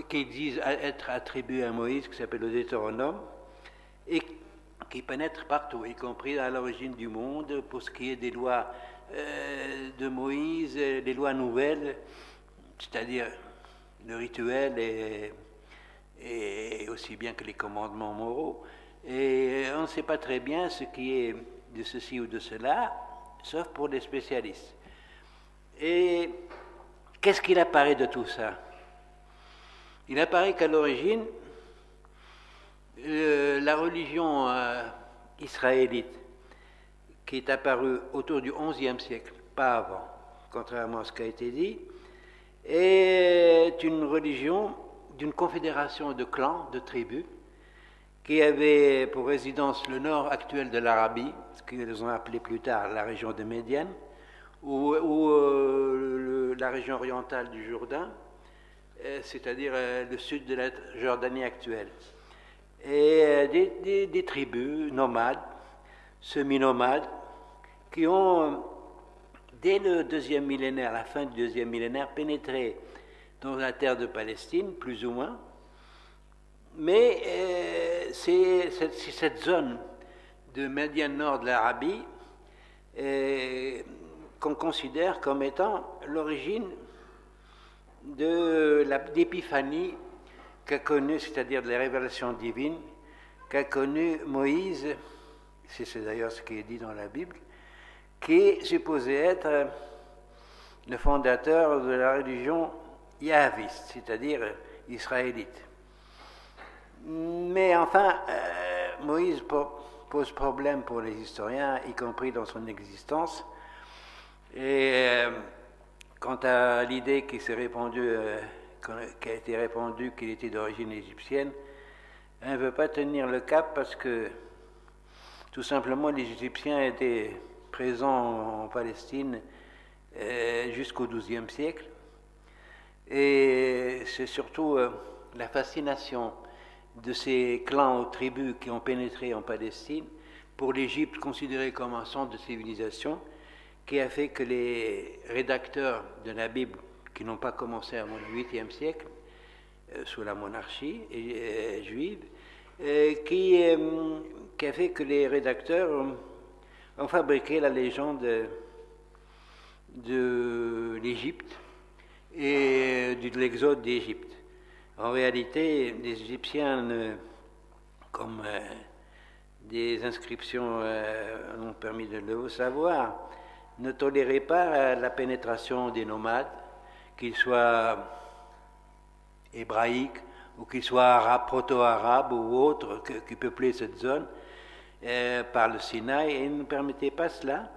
qui disent être attribué à Moïse, qui s'appelle le Deutéronome, et qui pénètre partout, y compris à l'origine du monde, pour ce qui est des lois de Moïse, des lois nouvelles, c'est-à-dire le rituel et aussi bien que les commandements moraux. Et on ne sait pas très bien ce qui est de ceci ou de cela, sauf pour les spécialistes. Et qu'est-ce qu'il apparaît de tout ça? Il apparaît qu'à l'origine, la religion israélite, qui est apparue autour du XIe siècle, pas avant, contrairement à ce qui a été dit, est une religion d'une confédération de clans, de tribus, qui avait pour résidence le nord actuel de l'Arabie, ce qu'ils ont appelé plus tard la région de Médiane, ou la région orientale du Jourdain, c'est-à-dire le sud de la Jordanie actuelle. Et des tribus nomades, semi-nomades, qui ont, dès le deuxième millénaire, la fin du deuxième millénaire, pénétré dans la terre de Palestine, plus ou moins. Mais c'est cette zone de Médiane nord de l'Arabie qu'on considère comme étant l'origine de l'épiphanie qu'a connue, c'est-à-dire de la révélation divine, qu'a connue Moïse, c'est d'ailleurs ce qui est dit dans la Bible, qui est supposé être le fondateur de la religion yahviste, c'est-à-dire israélite. Mais enfin, Moïse pose problème pour les historiens, y compris dans son existence. Et quant à l'idée qui s'est répandue, qui a été répandue qu'il était d'origine égyptienne, elle ne veut pas tenir le cap parce que tout simplement les Égyptiens étaient présents en Palestine jusqu'au XIIe siècle. Et c'est surtout la fascination de ces clans ou tribus qui ont pénétré en Palestine pour l'Égypte considérée comme un centre de civilisation qui a fait que les rédacteurs de la Bible, qui n'ont pas commencé avant le 8e siècle, sous la monarchie juive, qui a fait que les rédacteurs ont fabriqué la légende de l'Égypte et de l'exode d'Égypte. En réalité, les Égyptiens, comme des inscriptions ont permis de le savoir, ne toléraient pas la pénétration des nomades, qu'ils soient hébraïques ou qu'ils soient arabes, proto-arabes ou autres qui peuplaient cette zone par le Sinaï, et ils ne permettaient pas cela.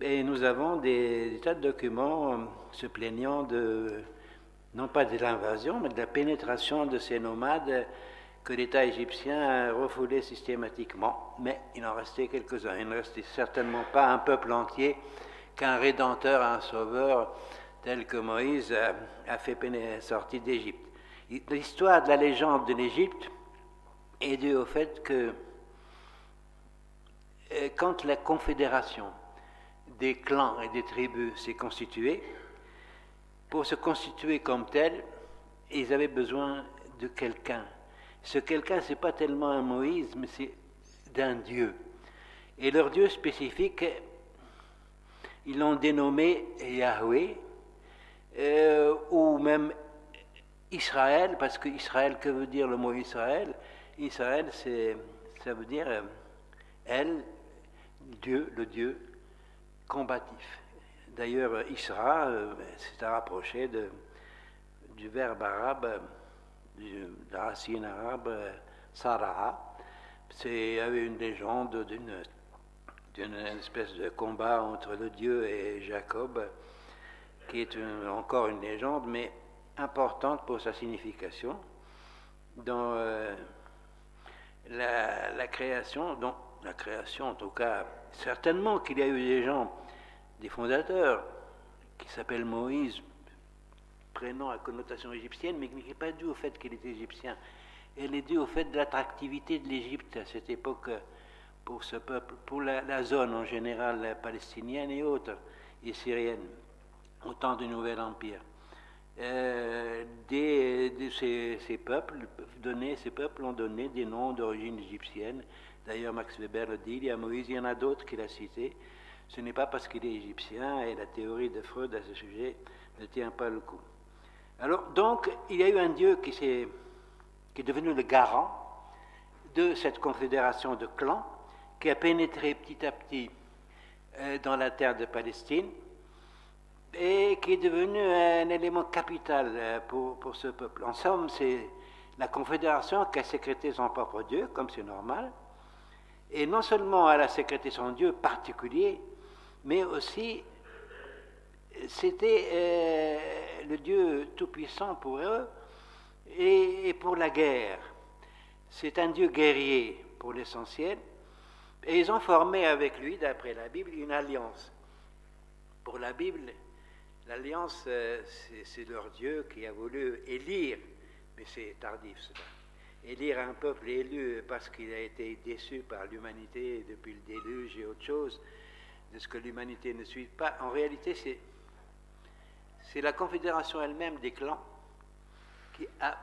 Et nous avons des tas de documents se plaignant non pas de l'invasion, mais de la pénétration de ces nomades que l'État égyptien refoulait systématiquement. Mais il en restait quelques-uns. Il ne restait certainement pas un peuple entier qu'un rédempteur, un sauveur, tel que Moïse a fait sortir d'Égypte. L'histoire de la légende de l'Égypte est due au fait que quand la confédération des clans et des tribus s'est constituée, pour se constituer comme tel, ils avaient besoin de quelqu'un. Ce quelqu'un, ce n'est pas tellement un Moïse, mais c'est d'un Dieu. Et leur Dieu spécifique, ils l'ont dénommé Yahweh, ou même Israël, parce que Israël, que veut dire le mot Israël? Israël, ça veut dire elle, Dieu, le Dieu combatif. D'ailleurs, Isra, c'est à rapprocher du verbe arabe, de la racine arabe Sara'a. Il y avait une légende d'une espèce de combat entre le Dieu et Jacob, qui est encore une légende, mais importante pour sa signification. Dans la création, en tout cas, certainement qu'il y a eu des gens, des fondateurs, qui s'appellent Moïse, prénom à connotation égyptienne, mais qui n'est pas dû au fait qu'il était égyptien. Elle est due au fait de l'attractivité de l'Égypte à cette époque pour ce peuple, pour la zone en général palestinienne et autres, et syrienne, au temps du Nouvel Empire. Ces peuples ont donné des noms d'origine égyptienne. D'ailleurs, Max Weber le dit, il y a Moïse, il y en a d'autres qu'il a cités. Ce n'est pas parce qu'il est égyptien, et la théorie de Freud à ce sujet ne tient pas le coup. Alors, donc, il y a eu un Dieu qui est devenu le garant de cette confédération de clans, qui a pénétré petit à petit dans la terre de Palestine, et qui est devenu un élément capital pour ce peuple. En somme, c'est la confédération qui a sécrété son propre Dieu, comme c'est normal, et non seulement elle a sécrété son Dieu particulier, mais aussi c'était le Dieu tout-puissant pour eux et pour la guerre. C'est un Dieu guerrier pour l'essentiel, et ils ont formé avec lui, d'après la Bible, une alliance. Pour la Bible, l'alliance, c'est leur Dieu qui a voulu élire, mais c'est tardif cela, élire un peuple élu parce qu'il a été déçu par l'humanité depuis le déluge et autre chose, de ce que l'humanité ne suit pas. En réalité, c'est la confédération elle-même des clans qui a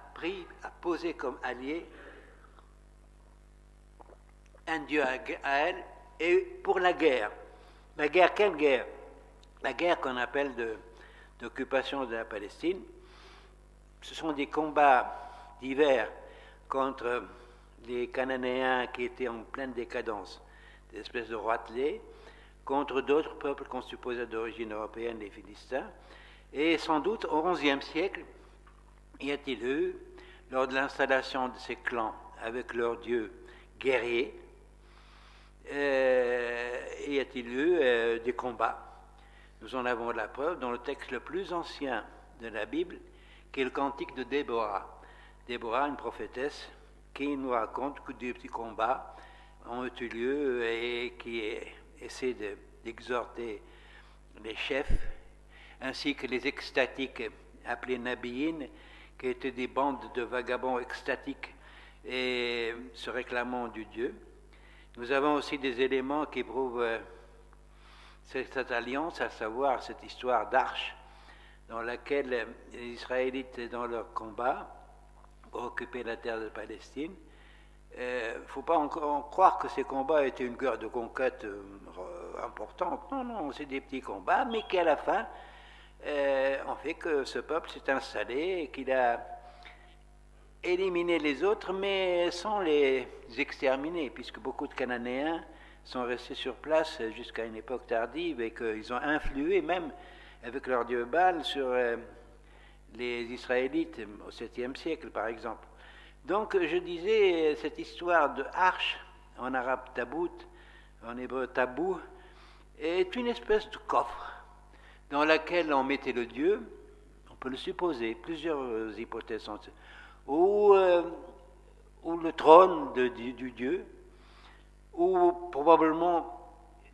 posé comme allié un Dieu à elle, et pour la guerre. La guerre, quelle guerre? La guerre qu'on appelle d'occupation de la Palestine. Ce sont des combats divers contre les Cananéens qui étaient en pleine décadence, des espèces de roitelets, contre d'autres peuples qu'on supposait d'origine européenne, les Philistins. Et sans doute, au XIe siècle, y a-t-il eu, lors de l'installation de ces clans avec leurs dieux guerriers, y a-t-il eu des combats? Nous en avons la preuve dans le texte le plus ancien de la Bible, qui est le cantique de Déborah. Déborah, une prophétesse, qui nous raconte que des petits combats ont eu lieu et qui essaie d'exhorter les chefs, ainsi que les extatiques appelés Nabiyin, qui étaient des bandes de vagabonds extatiques et se réclamant du Dieu. Nous avons aussi des éléments qui prouvent cette alliance, à savoir cette histoire d'arche dans laquelle les Israélites, dans leur combat pour occuper la terre de Palestine, il ne faut pas encore croire que ces combats étaient une guerre de conquête importante. Non, non, c'est des petits combats, mais qui à la fin ont fait que ce peuple s'est installé et qu'il a éliminé les autres, mais sans les exterminer, puisque beaucoup de Cananéens sont restés sur place jusqu'à une époque tardive et qu'ils ont influé même avec leur dieu Baal sur les Israélites au 7e siècle, par exemple. Donc, je disais, cette histoire de arche, en arabe tabout, en hébreu tabou, est une espèce de coffre dans laquelle on mettait le Dieu, on peut le supposer, plusieurs hypothèses sont, ou le trône du Dieu, ou probablement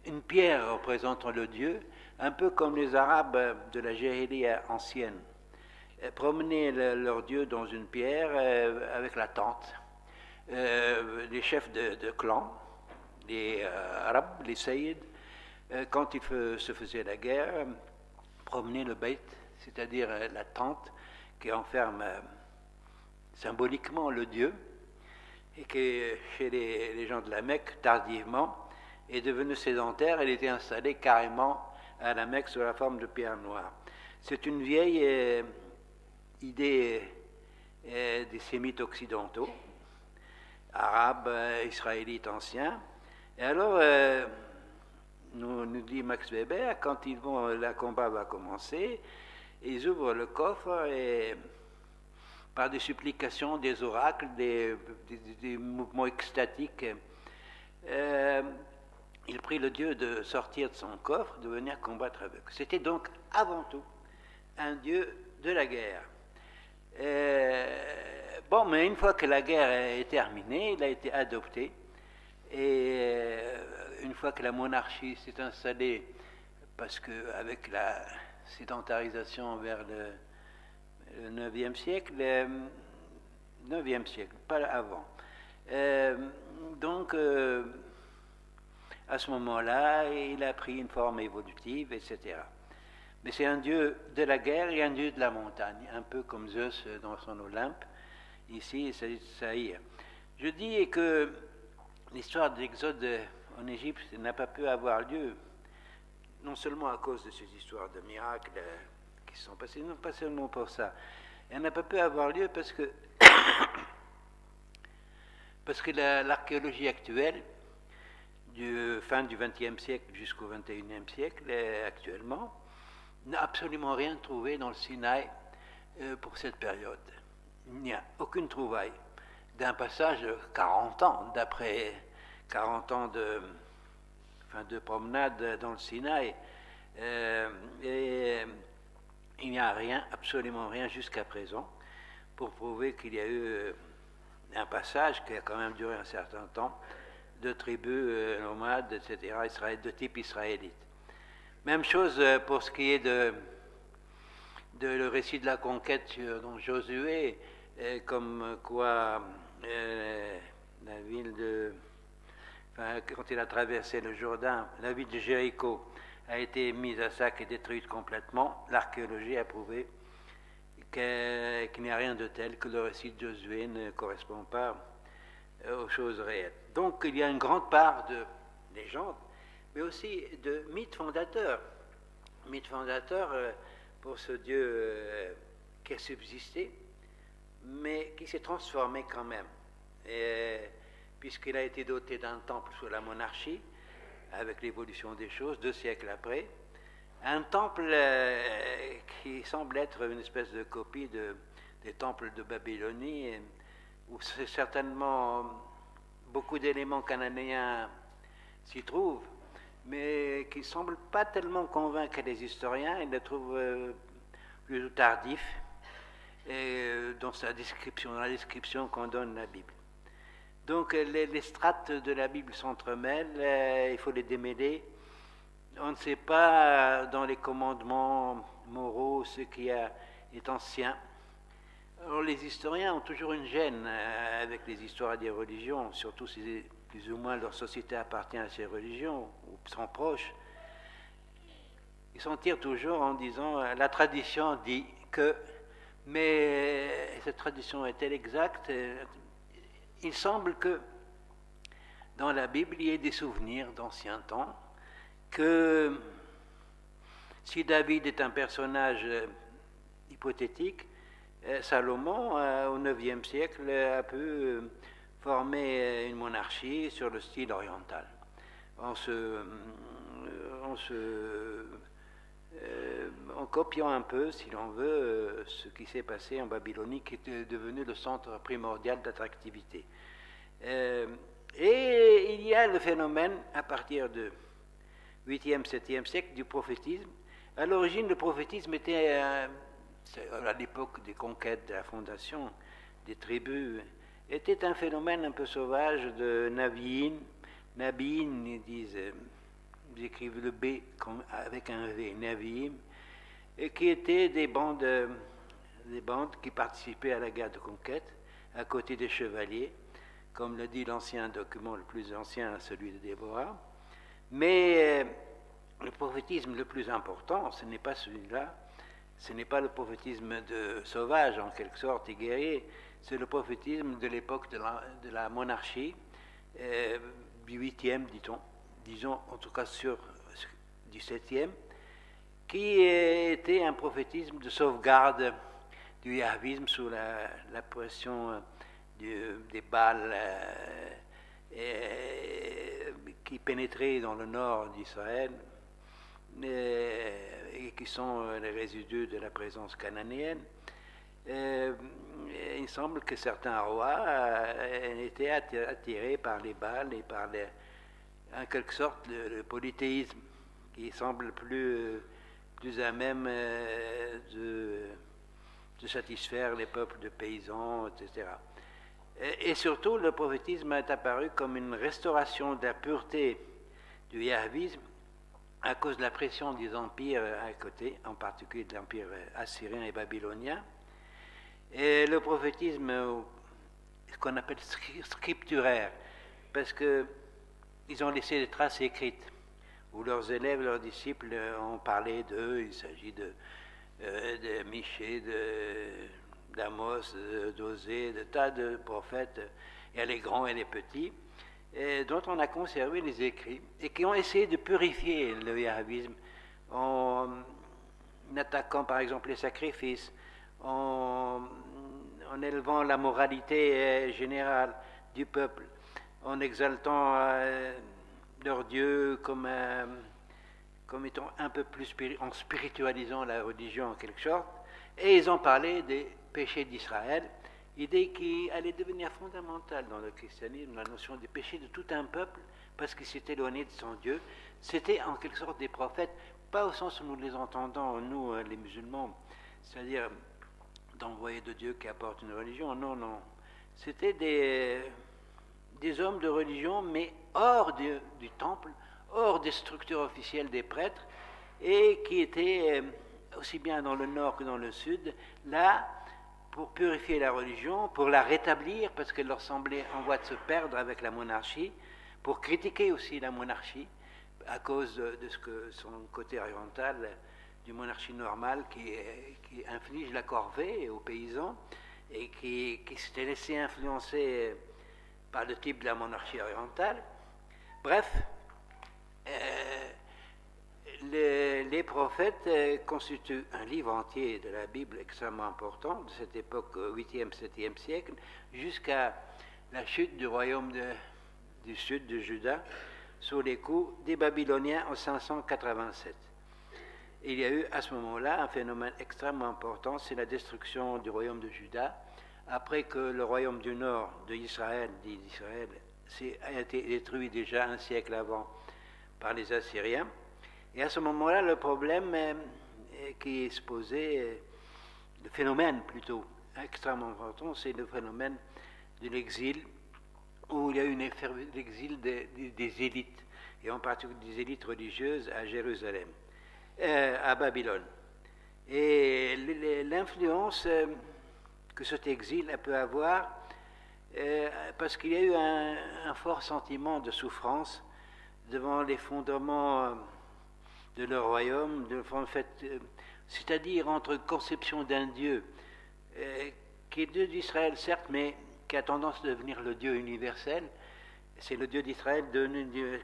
une pierre représentant le Dieu, un peu comme les Arabes de la Jahiliya ancienne. Promener leur Dieu dans une pierre avec la tente. Les chefs de clan, les Arabes, les Saïds, quand ils se faisaient la guerre, promenaient le Beit, c'est-à-dire la tente qui enferme symboliquement le Dieu, et qui, chez les gens de la Mecque, tardivement, est devenu sédentaire. Elle était installée carrément à la Mecque sous la forme de pierre noire. C'est une vieille idée des sémites occidentaux, arabes, israélites anciens. Et alors, nous dit Max Weber, quand le combat va commencer, ils ouvrent le coffre et par des supplications, des oracles, des mouvements extatiques. Il prie le Dieu de sortir de son coffre, de venir combattre avec eux. C'était donc avant tout un Dieu de la guerre. Bon, mais une fois que la guerre est terminée, il a été adopté. Et une fois que la monarchie s'est installée, parce qu'avec la sédentarisation vers le 9e siècle, 9e siècle, pas avant. Donc, à ce moment-là, il a pris une forme évolutive, etc. Mais c'est un dieu de la guerre et un dieu de la montagne, un peu comme Zeus dans son Olympe. Ici, il s'agit de Saïr. Je dis que l'histoire de l'exode en Égypte n'a pas pu avoir lieu, non seulement à cause de ces histoires de miracles qui se sont passées, non pas seulement pour ça. Elle n'a pas pu avoir lieu parce que l'archéologie actuelle, du fin du XXe siècle jusqu'au XXIe siècle, actuellement, n'a absolument rien trouvé dans le Sinaï pour cette période. Il n'y a aucune trouvaille d'un passage de 40 ans, d'après 40 ans de promenade dans le Sinaï. Et il n'y a rien, absolument rien jusqu'à présent, pour prouver qu'il y a eu un passage qui a quand même duré un certain temps, de tribus nomades, etc., de type israélite. Même chose pour ce qui est de le récit de la conquête dans Josué, comme quoi la ville quand il a traversé le Jourdain, la ville de Jéricho a été mise à sac et détruite complètement. L'archéologie a prouvé qu'il n'y a rien de tel, que le récit de Josué ne correspond pas aux choses réelles. Donc il y a une grande part de légende, mais aussi de mythes fondateurs. Mythes fondateurs pour ce Dieu qui a subsisté, mais qui s'est transformé quand même. Puisqu'il a été doté d'un temple sous la monarchie, avec l'évolution des choses, 2 siècles après, un temple qui semble être une espèce de copie des temples de Babylonie, où c'est certainement beaucoup d'éléments cananéens s'y trouvent, mais qui ne semble pas tellement convaincre les historiens. Ils le trouvent plutôt tardif dans la description qu'on donne de la Bible. Donc les strates de la Bible s'entremêlent, il faut les démêler. On ne sait pas dans les commandements moraux ce qui est ancien. Alors les historiens ont toujours une gêne avec les histoires des religions, surtout si plus ou moins leur société appartient à ces religions ou sont proches. Ils s'en tirent toujours en disant la tradition dit que, mais cette tradition est-elle exacte? Il semble que dans la Bible, il y ait des souvenirs d'anciens temps, que si David est un personnage hypothétique, Salomon, au IXe siècle, a pu former une monarchie sur le style oriental, en copiant un peu, si l'on veut, ce qui s'est passé en Babylonie, qui était devenu le centre primordial d'attractivité. Et il y a le phénomène, à partir du 8e, 7e siècle, du prophétisme. À l'origine, le prophétisme était, à l'époque des conquêtes, de la fondation des tribus, était un phénomène un peu sauvage de Nabiin. Nabiin, ils écrivent le B avec un V, Nabiim, et qui étaient des bandes qui participaient à la guerre de conquête, à côté des chevaliers, comme le dit l'ancien document le plus ancien, celui de Déborah. Mais le prophétisme le plus important, ce n'est pas celui-là, ce n'est pas le prophétisme de sauvage, en quelque sorte, et guerrier, c'est le prophétisme de l'époque de la monarchie, du 8e, disons en tout cas du 7e, qui était un prophétisme de sauvegarde du yahvisme sous la pression des Baals qui pénétraient dans le nord d'Israël et qui sont les résidus de la présence cananéenne. Il semble que certains rois étaient attirés par les Baals et par en quelque sorte le polythéisme, qui semble plus à même de satisfaire les peuples de paysans, etc. Et surtout, le prophétisme est apparu comme une restauration de la pureté du yahvisme à cause de la pression des empires à côté, en particulier de l'empire assyrien et babylonien. Et le prophétisme, ce qu'on appelle scripturaire, parce qu'ils ont laissé des traces écrites, où leurs élèves, leurs disciples ont parlé d'eux. Il s'agit de Michée, d'Amos, d'Osée, de tas de prophètes, et les grands et les petits, dont on a conservé les écrits, et qui ont essayé de purifier le yahvisme en attaquant par exemple les sacrifices, en élevant la moralité générale du peuple, en exaltant leur Dieu comme étant un peu plus en spiritualisant la religion en quelque sorte. Et ils ont parlé des péchés d'Israël, idée qui allait devenir fondamentale dans le christianisme, la notion des péchés de tout un peuple, parce qu'il s'est éloigné de son Dieu. C'était en quelque sorte des prophètes, pas au sens où nous les entendons, nous les musulmans, c'est-à-dire d'envoyés de Dieu qui apportent une religion. Non, non. C'était des hommes de religion, mais hors du temple, hors des structures officielles des prêtres, et qui étaient, aussi bien dans le nord que dans le sud, là pour purifier la religion, pour la rétablir, parce qu'elle leur semblait en voie de se perdre avec la monarchie, pour critiquer aussi la monarchie, à cause de ce que son côté oriental du monarchie normale qui inflige la corvée aux paysans et qui s'était laissé influencer par le type de la monarchie orientale. Bref, les prophètes constituent un livre entier de la Bible extrêmement important de cette époque 8e, 7e siècle jusqu'à la chute du royaume du sud de Juda sous les coups des Babyloniens en 587. Il y a eu à ce moment-là un phénomène extrêmement important, c'est la destruction du royaume de Juda, après que le royaume du nord d'Israël, dit d'Israël, a été détruit déjà un siècle avant par les Assyriens. Et à ce moment-là, le problème qui se posait, le phénomène plutôt extrêmement important, c'est le phénomène de l'exil, où il y a eu l'exil des élites, et en particulier des élites religieuses à Jérusalem, à Babylone. Et l'influence que cet exil peut avoir, parce qu'il y a eu un fort sentiment de souffrance devant l'effondrement de leur royaume, c'est-à-dire entre conception d'un Dieu qui est Dieu d'Israël, certes, mais qui a tendance à devenir le Dieu universel. C'est le Dieu d'Israël,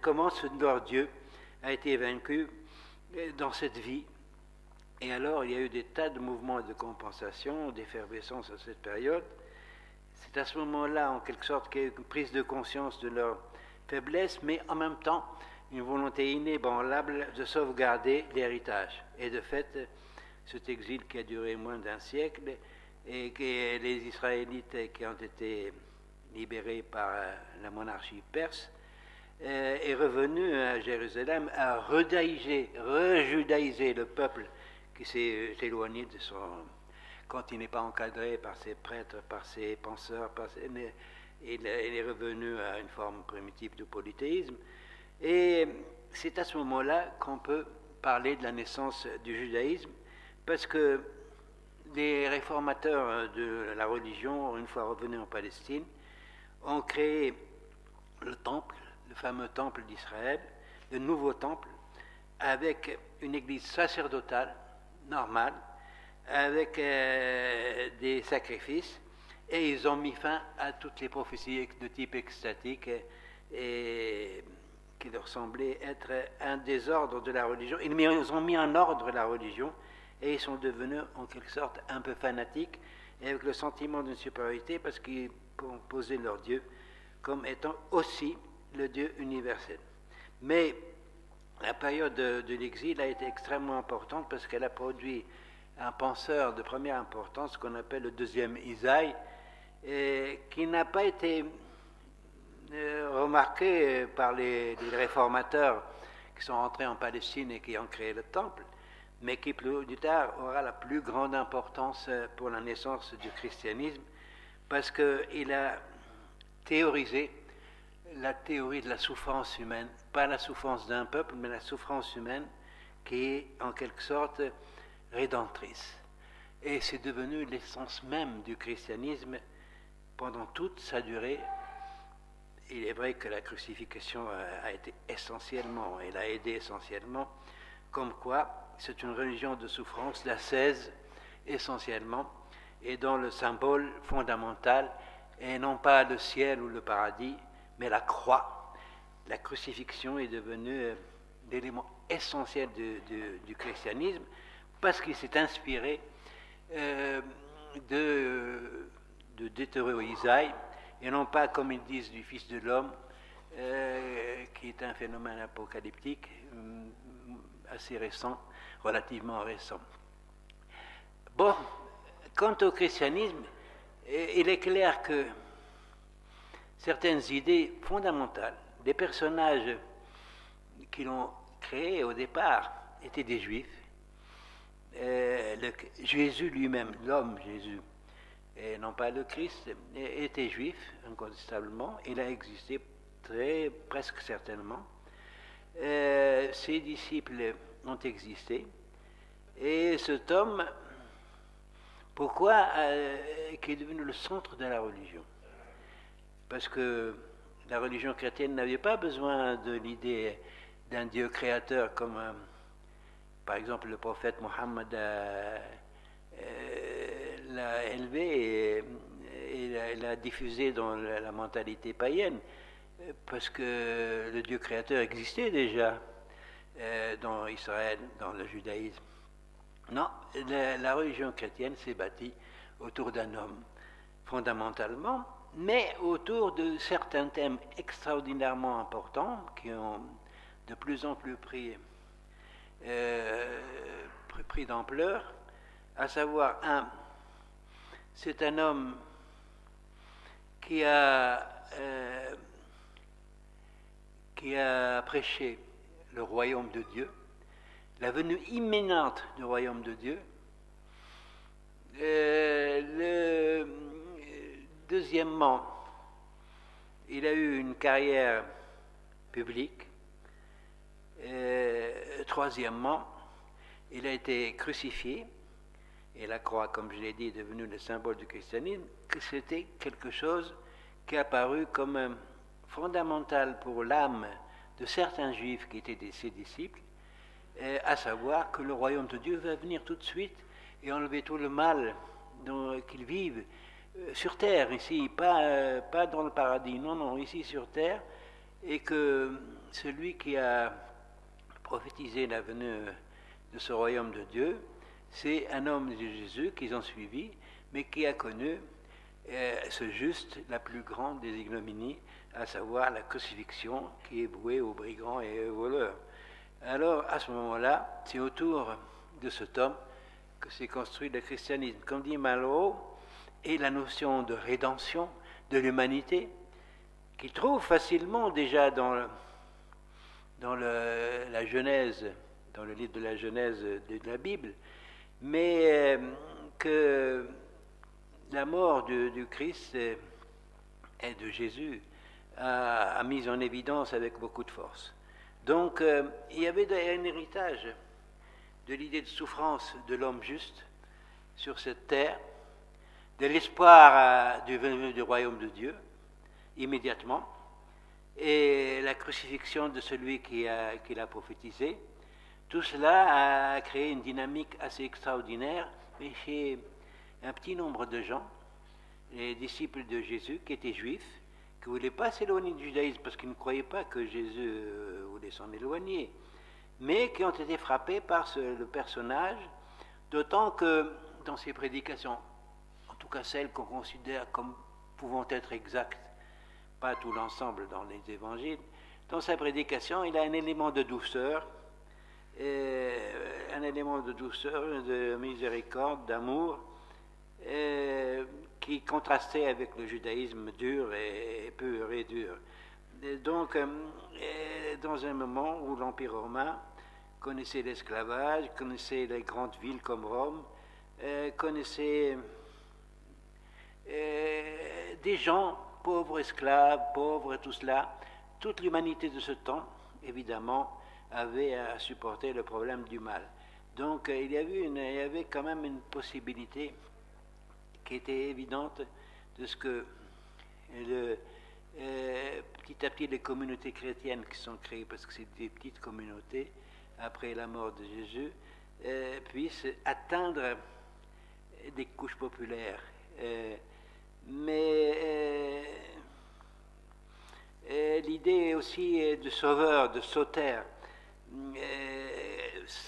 comment leur Dieu a été vaincu dans cette vie. Et alors, il y a eu des tas de mouvements de compensation, d'effervescence à cette période. C'est à ce moment-là, en quelque sorte, qu'il y a eu une prise de conscience de leur faiblesse, mais en même temps, une volonté inébranlable de sauvegarder l'héritage. Et de fait, cet exil qui a duré moins d'un siècle, et que les Israélites qui ont été libérés par la monarchie perse, est revenu à Jérusalem à rejudaïser le peuple qui s'est éloigné de son... quand il n'est pas encadré par ses prêtres, par ses penseurs, il est revenu à une forme primitive de polythéisme. Et c'est à ce moment-là qu'on peut parler de la naissance du judaïsme, parce que les réformateurs de la religion, une fois revenus en Palestine, ont créé le temple, le fameux temple d'Israël, le nouveau temple, avec une église sacerdotale, normale, avec des sacrifices, et ils ont mis fin à toutes les prophéties de type extatique et qui leur semblaient être un désordre de la religion. Ils ont mis en ordre la religion, et ils sont devenus en quelque sorte un peu fanatiques, et avec le sentiment d'une supériorité, parce qu'ils posaient leur Dieu comme étant aussi le Dieu universel. Mais la période de l'exil a été extrêmement importante, parce qu'elle a produit un penseur de première importance qu'on appelle le deuxième Isaïe, qui n'a pas été remarqué par les réformateurs qui sont entrés en Palestine et qui ont créé le temple, mais qui plus tard aura la plus grande importance pour la naissance du christianisme, parce qu'il a théorisé la théorie de la souffrance humaine, pas la souffrance d'un peuple, mais la souffrance humaine qui est en quelque sorte rédemptrice. Et c'est devenu l'essence même du christianisme pendant toute sa durée. Il est vrai que la crucifixion a été essentiellement, elle a aidé essentiellement, comme quoi c'est une religion de souffrance, l'ascèse essentiellement, et dont le symbole fondamental est non pas le ciel ou le paradis, mais la croix. La crucifixion est devenue l'élément essentiel du christianisme parce qu'il s'est inspiré de Isaïe, et non pas, comme ils disent, du Fils de l'homme, qui est un phénomène apocalyptique assez récent, relativement récent. Bon, quant au christianisme, il est clair que certaines idées fondamentales, des personnages qui l'ont créé au départ étaient des juifs. Jésus lui-même, l'homme Jésus, et non pas le Christ, était juif, incontestablement. Il a existé presque certainement. Ses disciples ont existé. Et cet homme, pourquoi qui est devenu le centre de la religion? Parce que la religion chrétienne n'avait pas besoin de l'idée d'un Dieu créateur comme, par exemple, le prophète Mohammed l'a élevé et l'a diffusé dans la mentalité païenne, parce que le Dieu créateur existait déjà dans Israël, dans le judaïsme. Non, la religion chrétienne s'est bâtie autour d'un homme, fondamentalement, mais autour de certains thèmes extraordinairement importants qui ont de plus en plus pris d'ampleur, à savoir, c'est un homme qui a prêché le royaume de Dieu, la venue imminente du royaume de Dieu. Deuxièmement, il a eu une carrière publique. Troisièmement, il a été crucifié, et la croix, comme je l'ai dit, est devenue le symbole du christianisme, que c'était quelque chose qui est apparu comme fondamental pour l'âme de certains juifs qui étaient ses disciples, à savoir que le royaume de Dieu va venir tout de suite et enlever tout le mal qu'ils vivent sur terre, ici, pas dans le paradis, non, ici sur terre, et que celui qui a prophétisé la venue de ce royaume de Dieu, c'est un homme de Jésus qu'ils ont suivi, mais qui a connu ce juste, la plus grande des ignominies, à savoir la crucifixion qui est vouée aux brigands et aux voleurs. Alors, à ce moment-là, c'est autour de cet homme que s'est construit le christianisme. Comme dit Malraux, et la notion de rédemption de l'humanité, qu'il trouve facilement déjà dans la Genèse, dans le livre de la Genèse de la Bible, mais que la mort du Christ et de Jésus a mis en évidence avec beaucoup de force. Donc, il y avait un héritage de l'idée de souffrance de l'homme juste sur cette terre, de l'espoir du royaume de Dieu, immédiatement, et la crucifixion de celui qui l'a prophétisé. Tout cela a créé une dynamique assez extraordinaire, mais chez un petit nombre de gens, les disciples de Jésus, qui étaient juifs, qui ne voulaient pas s'éloigner du judaïsme parce qu'ils ne croyaient pas que Jésus voulait s'en éloigner, mais qui ont été frappés par le personnage, d'autant que dans ses prédications, en tout cas celles qu'on considère comme pouvant être exactes, pas tout l'ensemble dans les évangiles, dans sa prédication, il a un élément de douceur, un élément de douceur, de miséricorde, d'amour, qui contrastait avec le judaïsme dur et pur et dur. Et donc, dans un moment où l'Empire romain connaissait l'esclavage, connaissait les grandes villes comme Rome, connaissait des gens pauvres, esclaves, pauvres, tout cela, toute l'humanité de ce temps, évidemment, avait à supporter le problème du mal. Donc il y avait quand même une possibilité qui était évidente de ce que petit à petit les communautés chrétiennes qui sont créées, parce que c'est des petites communautés après la mort de Jésus, puissent atteindre des couches populaires. Mais l'idée aussi de sauveur, de sauteur,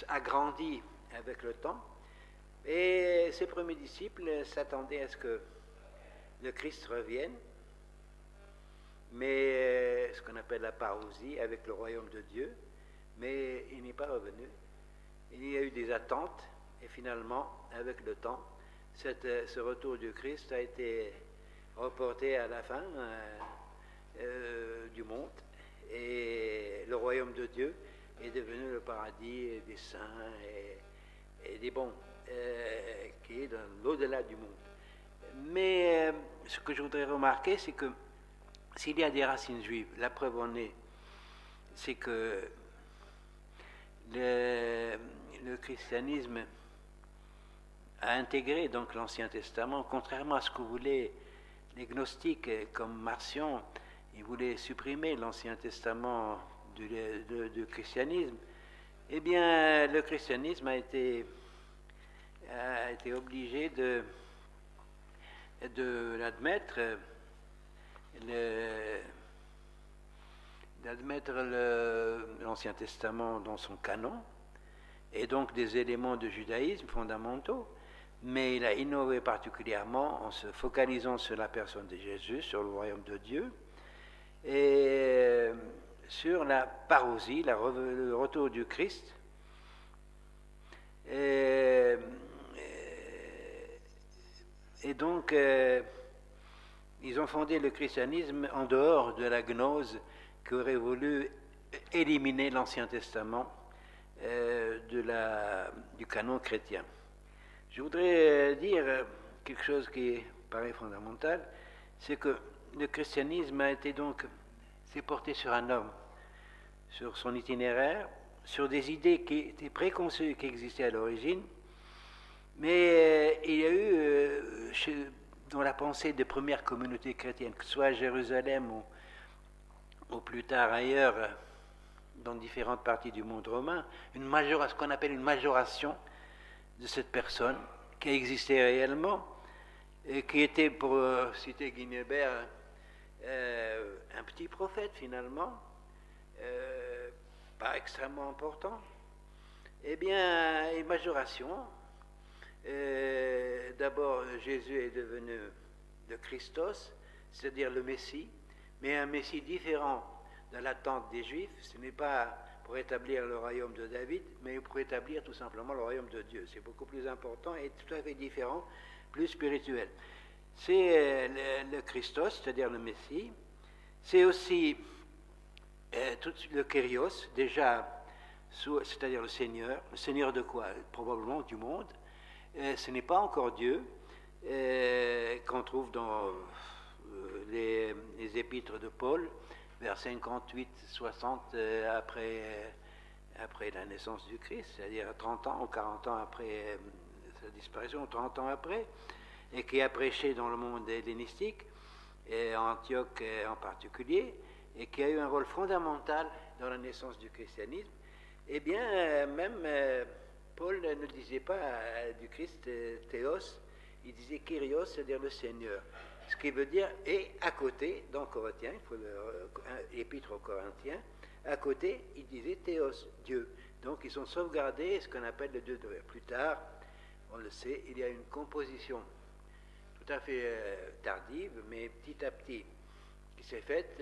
a grandi avec le temps. Et ses premiers disciples s'attendaient à ce que le Christ revienne, mais ce qu'on appelle la parousie avec le royaume de Dieu, mais il n'est pas revenu. Il y a eu des attentes, et finalement, avec le temps, ce retour du Christ a été reporté à la fin du monde, et le royaume de Dieu est devenu le paradis des saints et des bons, qui est dans l'au-delà du monde. Mais ce que je voudrais remarquer, c'est que s'il y a des racines juives, la preuve en est, c'est que le christianisme a intégré donc l'Ancien Testament, contrairement à ce que voulaient les gnostiques comme Marcion. Ils voulaient supprimer l'Ancien Testament du christianisme. Eh bien, le christianisme a été obligé d'admettre l'Ancien Testament dans son canon, et donc des éléments de judaïsme fondamentaux, mais il a innové particulièrement en se focalisant sur la personne de Jésus, sur le royaume de Dieu, et sur la parousie, le retour du Christ. Et donc, ils ont fondé le christianisme en dehors de la gnose qui aurait voulu éliminer l'Ancien Testament du canon chrétien. Je voudrais dire quelque chose qui paraît fondamental, c'est que le christianisme s'est porté sur un homme, sur son itinéraire, sur des idées qui étaient préconçues, qui existaient à l'origine, mais il y a eu dans la pensée des premières communautés chrétiennes, que ce soit à Jérusalem ou plus tard ailleurs, dans différentes parties du monde romain, ce qu'on appelle une majoration de cette personne qui a existé réellement, et qui était, pour citer Guinebert, un petit prophète finalement, pas extrêmement important. Eh bien, une majoration. D'abord, Jésus est devenu le Christos, c'est-à-dire le Messie, mais un Messie différent de l'attente des Juifs. Ce n'est pas pour établir le royaume de David, mais pour établir tout simplement le royaume de Dieu. C'est beaucoup plus important et tout à fait différent, plus spirituel. C'est le Christos, c'est-à-dire le Messie. C'est aussi le Kyrios, déjà, c'est-à-dire le Seigneur. Le Seigneur de quoi? Probablement du monde. Ce n'est pas encore Dieu, qu'on trouve dans les épîtres de Paul, vers 58-60 après la naissance du Christ, c'est-à-dire 30 ans ou 40 ans après sa disparition, 30 ans après, et qui a prêché dans le monde hellénistique, et à Antioche en particulier, et qui a eu un rôle fondamental dans la naissance du christianisme. Eh bien, même Paul ne disait pas du Christ Théos, il disait Kyrios, c'est-à-dire le Seigneur. Ce qui veut dire, et à côté, dans Corinthiens, il faut l'épître aux Corinthiens, à côté, il disait Théos, Dieu. Donc ils sont sauvegardés, ce qu'on appelle le Dieu de Dieu. Plus tard, on le sait, il y a une composition tout à fait tardive, mais petit à petit, qui s'est faite,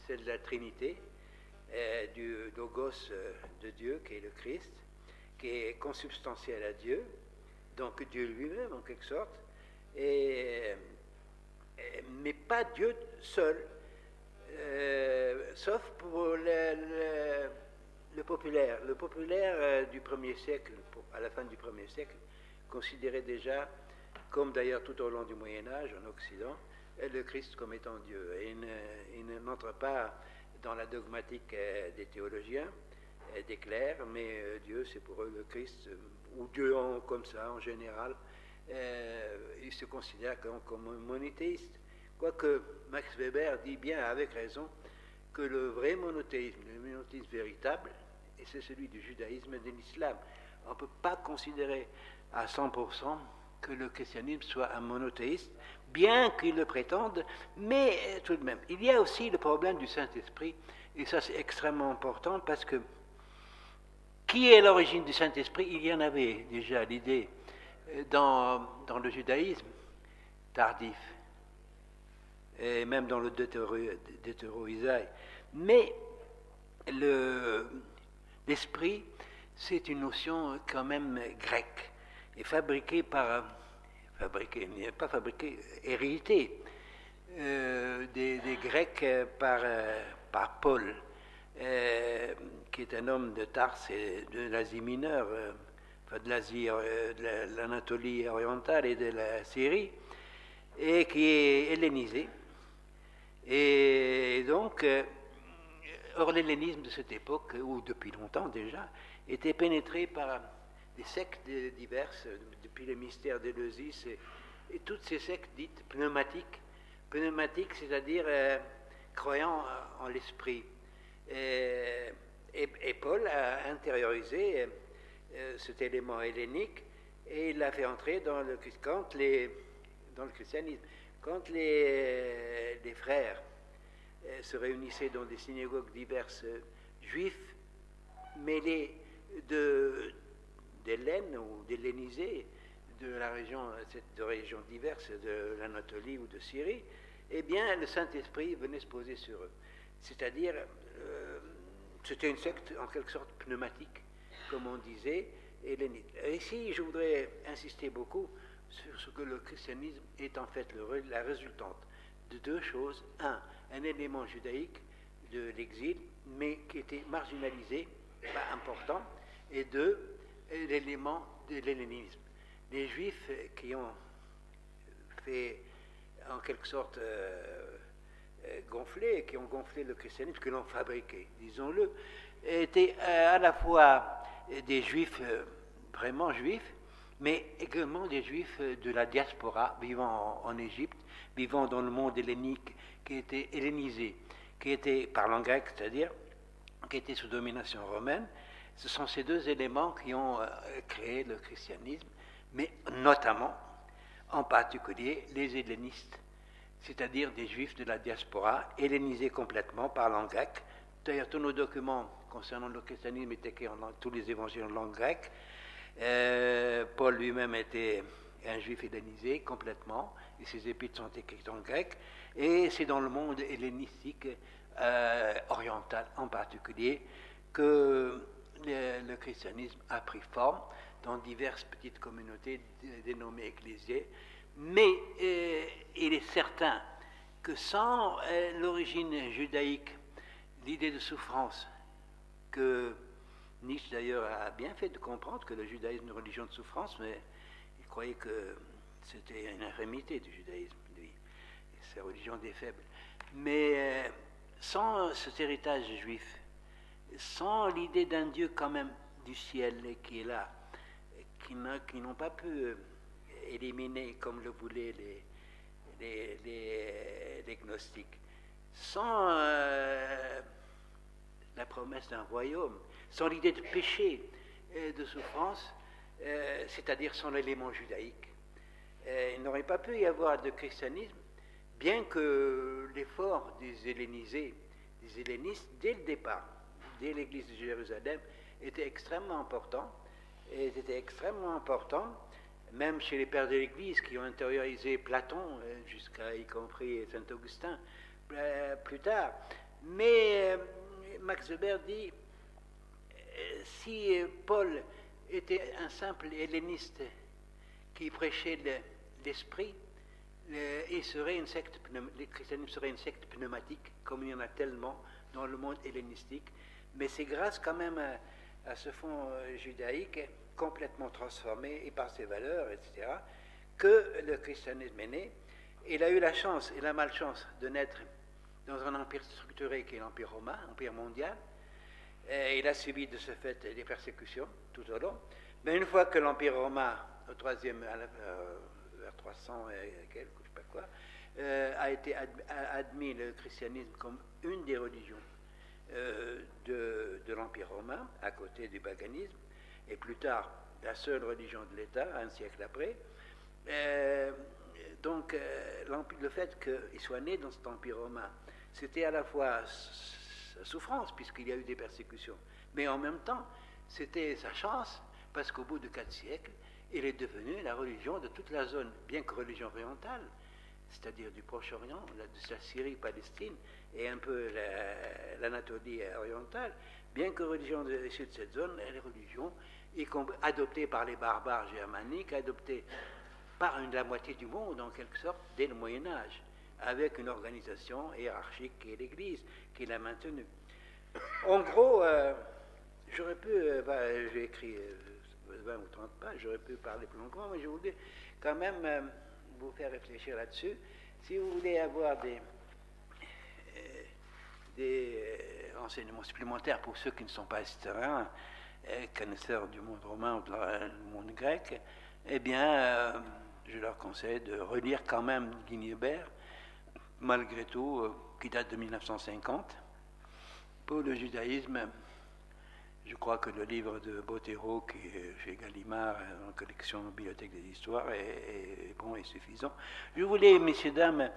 celle de la Trinité, du logos de Dieu, qui est le Christ, qui est consubstantiel à Dieu, donc Dieu lui-même en quelque sorte, mais pas Dieu seul, sauf pour le populaire. Le populaire du 1er siècle, à la fin du 1er siècle, considérait déjà, comme d'ailleurs tout au long du Moyen-Âge en Occident, le Christ comme étant Dieu. Et il n'entre pas dans la dogmatique des théologiens, des clercs, mais Dieu, c'est pour eux le Christ, ou Dieu comme ça en général. Ils se considèrent comme monothéistes. Quoique Max Weber dit bien avec raison que le vrai monothéisme, le monothéisme véritable, et c'est celui du judaïsme et de l'islam. On ne peut pas considérer à 100% que le christianisme soit un monothéiste, bien qu'il le prétende, mais tout de même. Il y a aussi le problème du Saint-Esprit, et ça c'est extrêmement important parce que qui est l'origine du Saint-Esprit? Il y en avait déjà l'idée dans le judaïsme tardif, et même dans le Deutéro-Isaïe. Mais l'esprit, c'est une notion quand même grecque, et héritée des Grecs par Paul, qui est un homme de Tarse et de l'Asie mineure, de l'Asie, de l'Anatolie orientale et de la Syrie, et qui est hellénisé. Et donc, or l'hellénisme de cette époque, ou depuis longtemps déjà, était pénétré par des sectes diverses, depuis les mystères d'Éleusis et toutes ces sectes dites pneumatiques, c'est-à-dire croyant en l'esprit. Et Paul a intériorisé cet élément hellénique et il l'a fait entrer dans le christianisme. Quand les frères se réunissaient dans des synagogues diverses, juifs mêlés d'Hélène ou d'hellénisés de régions diverses de l'Anatolie ou de Syrie, eh bien le Saint-Esprit venait se poser sur eux. C'est-à-dire, c'était une secte en quelque sorte pneumatique, comme on disait, hellénite. Et ici, je voudrais insister beaucoup sur ce que le christianisme est en fait la résultante de deux choses. Un élément judaïque de l'exil, mais qui était marginalisé, pas important, et deux, l'élément de l'hellénisme. Les Juifs qui ont fait en quelque sorte qui ont gonflé le christianisme, qui l'ont fabriqué, disons-le, étaient à la fois des Juifs vraiment Juifs, mais également des Juifs de la diaspora vivant en Égypte, vivant dans le monde hellénique, qui était hellénisé, qui était parlant grec, c'est-à-dire qui était sous domination romaine. Ce sont ces deux éléments qui ont créé le christianisme, mais notamment, en particulier, les hellénistes, c'est-à-dire des Juifs de la diaspora, hellénisés complètement, parlant grec. D'ailleurs, tous nos documents concernant le christianisme étaient écrits tous les évangiles en langue grecque. Paul lui-même était un juif hellénisé complètement, et ses épîtres sont écrites en grec, et c'est dans le monde hellénistique oriental en particulier que le christianisme a pris forme dans diverses petites communautés dénommées ecclésiées, mais il est certain que sans l'origine judaïque, l'idée de souffrance que Nietzsche d'ailleurs a bien fait de comprendre que le judaïsme est une religion de souffrance, mais il croyait que c'était une infirmité du judaïsme, lui, sa religion des faibles. Mais sans cet héritage juif, sans l'idée d'un Dieu quand même du ciel qui est là, qui n'ont pas pu éliminer comme le voulaient les gnostiques, sans la promesse d'un royaume, sans l'idée de péché et de souffrance, c'est-à-dire sans l'élément judaïque. Il n'aurait pas pu y avoir de christianisme, bien que l'effort des hellénisés, des hellénistes, dès le départ, dès l'église de Jérusalem, était extrêmement important, et était extrêmement important, même chez les pères de l'église qui ont intériorisé Platon, jusqu'à y compris Saint Augustin, plus tard. Mais Max Weber dit si Paul était un simple helléniste qui prêchait l'esprit, le christianisme serait une secte pneumatique, comme il y en a tellement dans le monde hellénistique. Mais c'est grâce quand même à ce fond judaïque complètement transformé et par ses valeurs, etc., que le christianisme est né. Il a eu la chance et la malchance de naître dans un empire structuré qui est l'Empire romain, empire mondial. Il a subi de ce fait des persécutions tout au long. Mais une fois que l'Empire romain, au troisième, vers 300 et quelques, je ne sais pas quoi, a admis le christianisme comme une des religions de l'Empire romain, à côté du paganisme, et plus tard la seule religion de l'État, un siècle après. Donc le fait qu'il soit né dans cet empire romain, c'était à la fois sa souffrance, puisqu'il y a eu des persécutions, mais en même temps, c'était sa chance, parce qu'au bout de 4 siècles, il est devenu la religion de toute la zone, bien que religion orientale, c'est-à-dire du Proche-Orient, de la Syrie, Palestine, et un peu l'Anatolie orientale, bien que religion issue de cette zone, les religions adoptées par les barbares germaniques, adoptées par la moitié du monde, en quelque sorte, dès le Moyen-Âge, avec une organisation hiérarchique qui est l'Église, qui l'a maintenue. En gros, j'aurais pu, j'ai écrit 20 ou 30 pages, j'aurais pu parler plus longtemps, mais je voulais quand même vous faire réfléchir là-dessus. Si vous voulez avoir des renseignements supplémentaires pour ceux qui ne sont pas historiens, connaisseurs du monde romain ou du monde grec, eh bien, je leur conseille de relire quand même Guinevere, malgré tout, qui date de 1950. Pour le judaïsme, je crois que le livre de Bottero, qui est chez Gallimard, en collection Bibliothèque des Histoires, est bon et suffisant. Je voulais, messieurs, dames,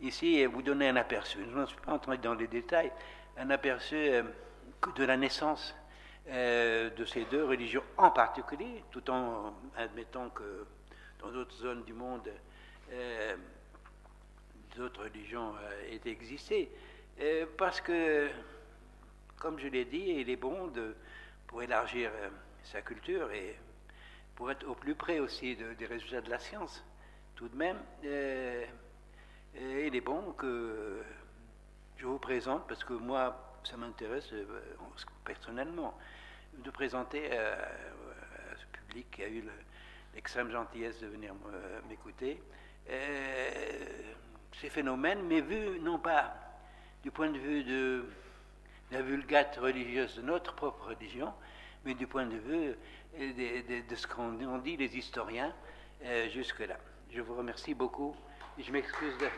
ici, vous donner un aperçu. Je ne suis pas entré dans les détails, un aperçu de la naissance de ces deux religions en particulier, tout en admettant que dans d'autres zones du monde, d'autres religions aient existé. Parce que, comme je l'ai dit, il est bon pour élargir sa culture et pour être au plus près aussi des résultats de la science. Tout de même, il est bon que je vous présente, parce que moi, ça m'intéresse personnellement, de présenter à ce public qui a eu l'extrême gentillesse de venir m'écouter ces phénomènes, mais vus non pas du point de vue de la vulgate religieuse de notre propre religion, mais du point de vue de ce qu'ont dit les historiens jusque-là. Je vous remercie beaucoup et je m'excuse de...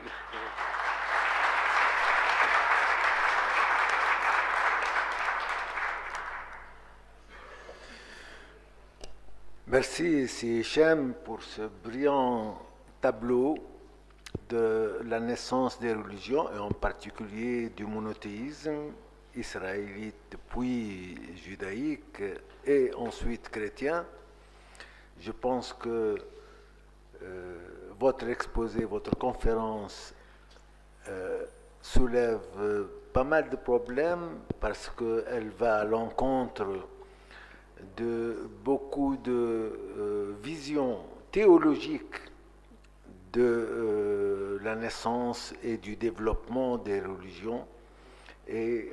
Merci, Hicham, pour ce brillant tableau de la naissance des religions, et en particulier du monothéisme israélite, puis judaïque, et ensuite chrétien. Je pense que votre exposé, votre conférence soulève pas mal de problèmes parce qu'elle va à l'encontre de beaucoup de visions théologiques de la naissance et du développement des religions, et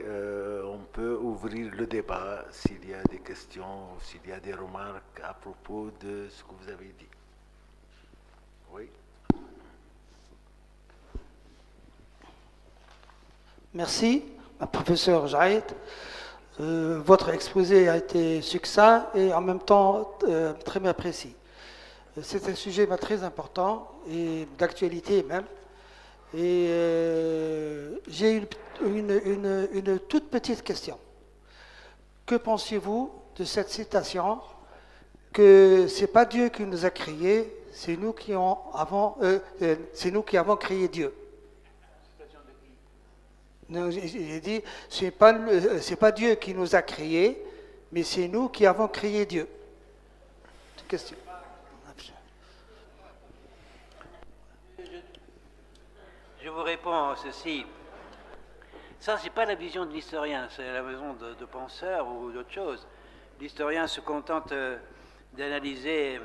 on peut ouvrir le débat s'il y a des questions ou s'il y a des remarques à propos de ce que vous avez dit. Oui. Merci, professeur Jaïd. Votre exposé a été succinct et en même temps très bien précis. C'est un sujet très important et d'actualité même. Et j'ai une toute petite question. Que pensez-vous de cette citation que c'est pas Dieu qui nous a créés, c'est nous qui avons créé Dieu? J'ai dit, c'est pas Dieu qui nous a créés, mais c'est nous qui avons créé Dieu. Question. Je vous réponds ceci. Ça, c'est pas la vision de l'historien, c'est la vision de penseur ou d'autre chose. L'historien se contente d'analyser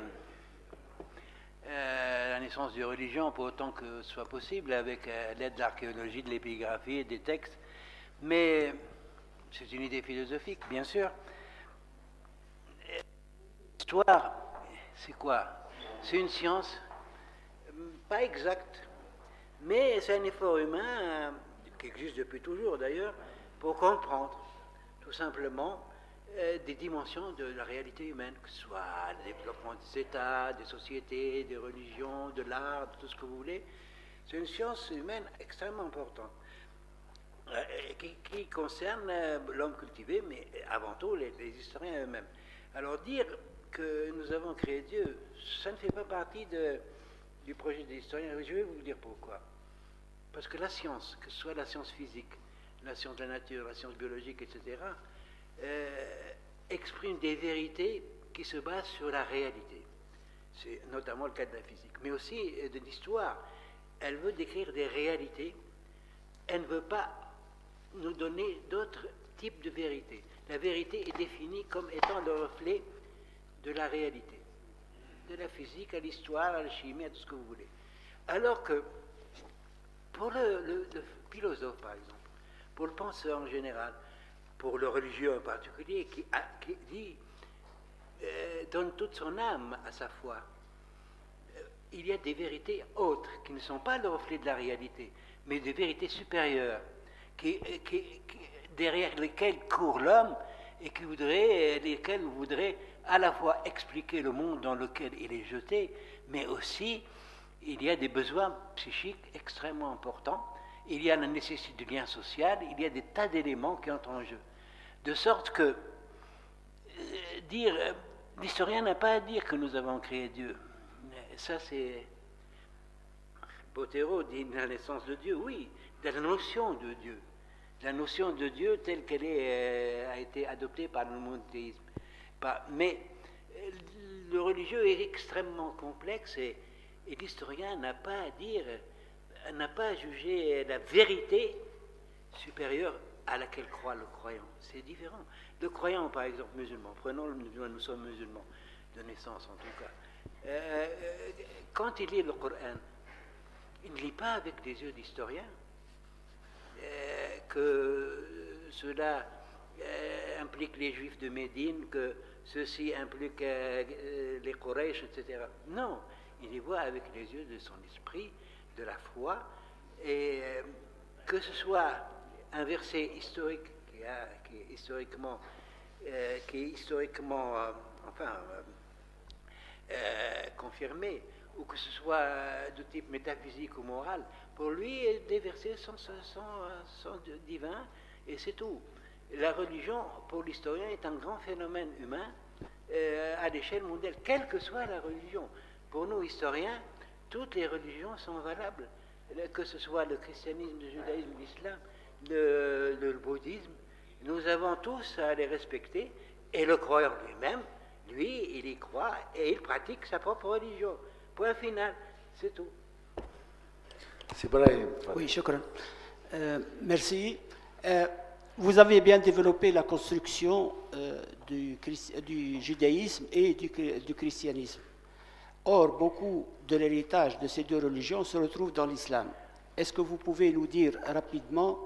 la naissance des religions pour autant que ce soit possible avec l'aide de l'archéologie, de l'épigraphie et des textes. Mais c'est une idée philosophique, bien sûr. L'histoire, c'est quoi? C'est une science pas exacte, mais c'est un effort humain qui existe depuis toujours d'ailleurs pour comprendre tout simplement des dimensions de la réalité humaine, que ce soit le développement des États, des sociétés, des religions, de l'art, de tout ce que vous voulez. C'est une science humaine extrêmement importante qui concerne l'homme cultivé, mais avant tout les historiens eux-mêmes. Alors dire que nous avons créé Dieu, ça ne fait pas partie du projet des historiens. Je vais vous dire pourquoi. Parce que la science, que ce soit la science physique, la science de la nature, la science biologique, etc., exprime des vérités qui se basent sur la réalité. C'est notamment le cas de la physique, mais aussi de l'histoire. Elle veut décrire des réalités, elle ne veut pas nous donner d'autres types de vérités. La vérité est définie comme étant le reflet de la réalité, de la physique à l'histoire, à la chimie, à tout ce que vous voulez. Alors que pour le philosophe, par exemple, pour le penseur en général, pour le religieux en particulier, qui dit, donne toute son âme à sa foi, il y a des vérités autres qui ne sont pas le reflet de la réalité, mais des vérités supérieures, derrière lesquelles court l'homme et lesquelles voudraient à la fois expliquer le monde dans lequel il est jeté, mais aussi il y a des besoins psychiques extrêmement importants, il y a la nécessité du lien social, il y a des tas d'éléments qui entrent en jeu. De sorte que l'historien n'a pas à dire que nous avons créé Dieu. Ça, c'est... Bottero dit la naissance de Dieu, oui, de la notion de Dieu. La notion de Dieu telle qu'elle a été adoptée par le monothéisme. Mais le religieux est extrêmement complexe et l'historien n'a pas à dire, n'a pas à juger la vérité supérieure à laquelle croit le croyant. C'est différent. Le croyant, par exemple, musulman, prenons le musulman, nous sommes musulmans, de naissance en tout cas. Quand il lit le Coran, il ne lit pas avec des yeux d'historien, que cela implique les Juifs de Médine, que ceci implique les Quraysh, etc. Non, il les voit avec les yeux de son esprit, de la foi, et que ce soit un verset historique qui est historiquement confirmé, ou que ce soit de type métaphysique ou moral, pour lui, des versets sont divins et c'est tout. La religion, pour l'historien, est un grand phénomène humain à l'échelle mondiale, quelle que soit la religion. Pour nous, historiens, toutes les religions sont valables, que ce soit le christianisme, le judaïsme, l'islam, le bouddhisme. Nous avons tous à les respecter, et le croyant lui-même, lui, il y croit et il pratique sa propre religion. Point final, c'est tout. C'est vrai. Oui, shukran. Merci. Vous avez bien développé la construction du judaïsme et du christianisme. Or, beaucoup de l'héritage de ces deux religions se retrouve dans l'islam. Est-ce que vous pouvez nous dire rapidement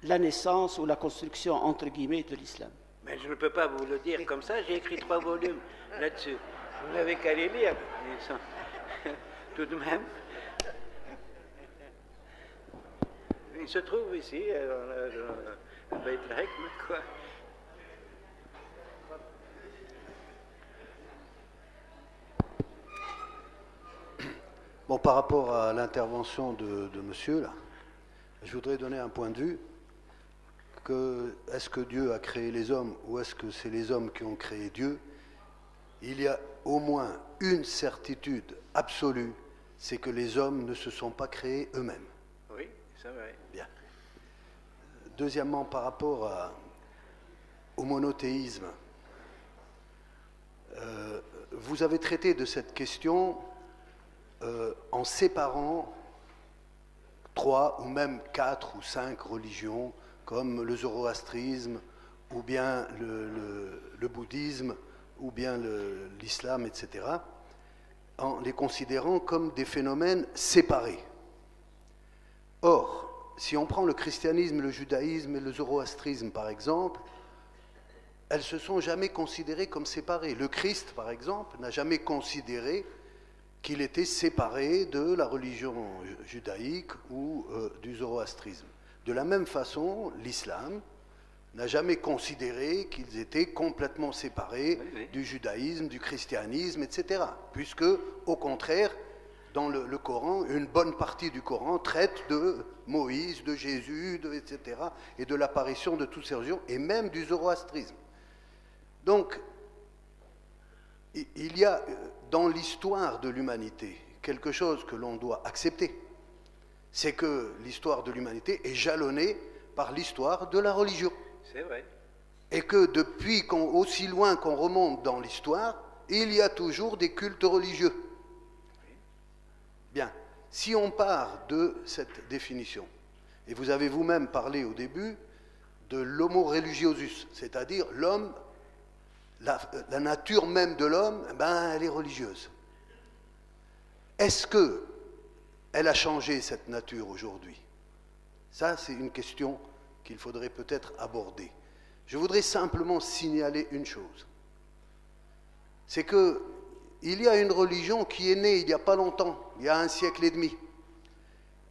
la naissance ou la construction, entre guillemets, de l'islam? Mais je ne peux pas vous le dire comme ça, j'ai écrit 3 volumes là-dessus. Vous n'avez qu'à les lire. Ils sont... Tout de même. Il se trouve ici, dans le Beit Hikmah, quoi. Bon, par rapport à l'intervention de monsieur, là, je voudrais donner un point de vue. Est-ce que Dieu a créé les hommes ou est-ce que c'est les hommes qui ont créé Dieu? Il y a au moins une certitude absolue, c'est que les hommes ne se sont pas créés eux-mêmes. Oui, c'est vrai. Bien. Deuxièmement, par rapport au monothéisme, vous avez traité de cette question en séparant 3 ou même 4 ou 5 religions comme le zoroastrisme ou bien le bouddhisme ou bien l'islam, etc., en les considérant comme des phénomènes séparés. Or, si on prend le christianisme, le judaïsme et le zoroastrisme par exemple, elles ne se sont jamais considérées comme séparées. Le Christ, par exemple, n'a jamais considéré qu'il était séparé de la religion judaïque ou du zoroastrisme. De la même façon, l'islam n'a jamais considéré qu'ils étaient complètement séparés du judaïsme, du christianisme, etc. Puisque, au contraire, dans le Coran, une bonne partie du Coran traite de Moïse, de Jésus, etc., et de l'apparition de toutes ces religions, et même du zoroastrisme. Donc, il y a dans l'histoire de l'humanité quelque chose que l'on doit accepter. C'est que l'histoire de l'humanité est jalonnée par l'histoire de la religion. C'est vrai. Et que depuis aussi loin qu'on remonte dans l'histoire, il y a toujours des cultes religieux. Bien, si on part de cette définition, et vous avez vous-même parlé au début de l'homo religiosus, c'est-à-dire l'homme, la nature même de l'homme, elle est religieuse. Est-ce qu'elle a changé cette nature aujourd'hui? Ça, c'est une question qu'il faudrait peut-être aborder. Je voudrais simplement signaler une chose. C'est qu'il y a une religion qui est née il n'y a pas longtemps, il y a 1 siècle et demi.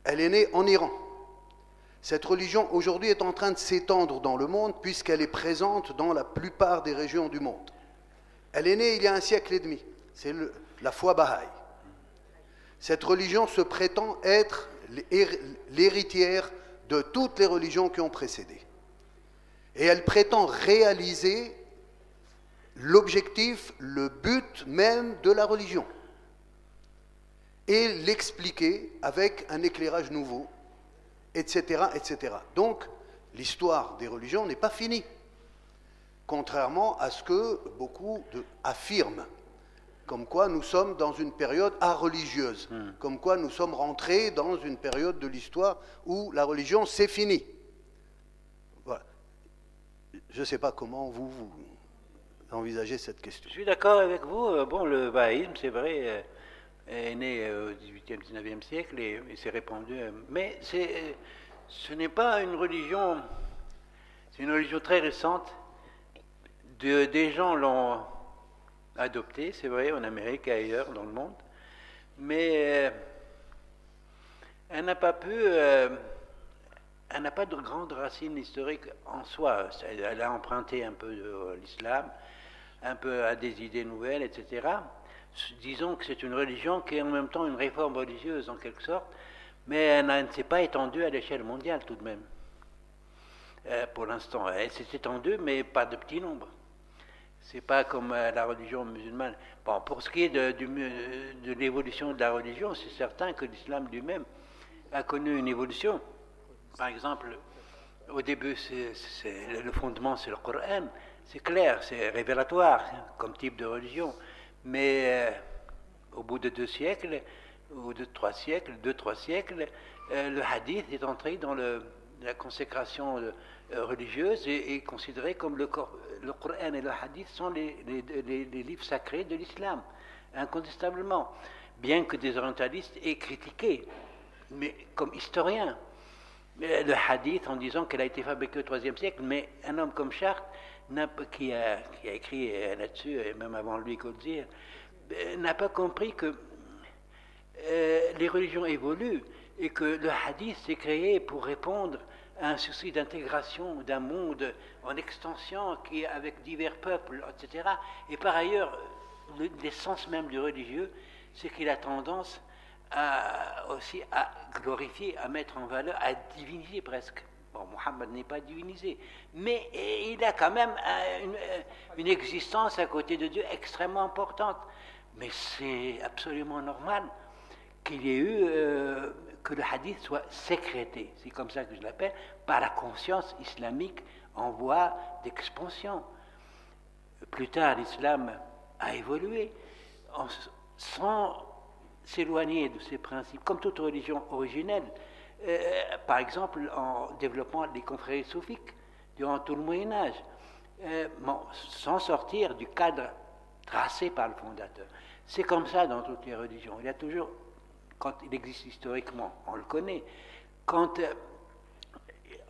Elle est née en Iran. Cette religion aujourd'hui est en train de s'étendre dans le monde puisqu'elle est présente dans la plupart des régions du monde. Elle est née il y a 1 siècle et demi. C'est la foi Baha'i. Cette religion se prétend être l'héritière de toutes les religions qui ont précédé. Et elle prétend réaliser l'objectif, le but même de la religion. Et l'expliquer avec un éclairage nouveau, etc., etc. Donc, l'histoire des religions n'est pas finie, contrairement à ce que beaucoup affirment, comme quoi nous sommes dans une période religieuse, comme quoi nous sommes rentrés dans une période de l'histoire où la religion c'est fini. Voilà. Je ne sais pas comment vous envisagez cette question. Je suis d'accord avec vous. Bon, le bahaïsme, c'est vrai, est né au XVIIIe, XIXe siècle et s'est répandu. Mais ce n'est pas une religion, c'est une religion très récente. Des gens l'ont adoptée, c'est vrai, en Amérique et ailleurs dans le monde. Mais elle n'a pas de grandes racines historiques en soi. Elle a emprunté un peu de l'islam, un peu à des idées nouvelles, etc. Disons que c'est une religion qui est en même temps une réforme religieuse en quelque sorte, mais elle ne s'est pas étendue à l'échelle mondiale tout de même. Pour l'instant, elle s'est étendue, mais pas de petit nombre. C'est pas comme la religion musulmane. Bon, pour ce qui est de l'évolution de la religion, c'est certain que l'islam lui-même a connu une évolution. Par exemple, au début, le fondement, c'est le Coran. C'est clair, c'est révélatoire comme type de religion. Mais au bout de 2 siècles, ou de 3 siècles, le hadith est entré dans la consécration religieuse et est considéré comme le Coran et le hadith sont les livres sacrés de l'islam, incontestablement. Bien que des orientalistes aient critiqué, mais comme historiens, le hadith en disant qu'elle a été fabriquée au IIIe siècle, mais un homme comme Chartres, qui a écrit là-dessus, et même avant lui Goldziher, n'a pas compris que les religions évoluent et que le hadith s'est créé pour répondre à un souci d'intégration d'un monde en extension qui avec divers peuples, etc. Et par ailleurs, l'essence même du religieux, c'est qu'il a tendance aussi à glorifier, à mettre en valeur, à diviniser presque. Bon, Mohammed n'est pas divinisé, mais il a quand même une existence à côté de Dieu extrêmement importante. Mais c'est absolument normal qu'il y ait eu, que le hadith soit sécrété, c'est comme ça que je l'appelle, par la conscience islamique en voie d'expansion. Plus tard, l'islam a évolué sans s'éloigner de ses principes, comme toute religion originelle. Par exemple, en développant les confréries soufiques durant tout le Moyen-Âge, sans sortir du cadre tracé par le fondateur. C'est comme ça dans toutes les religions. Il y a toujours, quand il existe historiquement, on le connaît, quand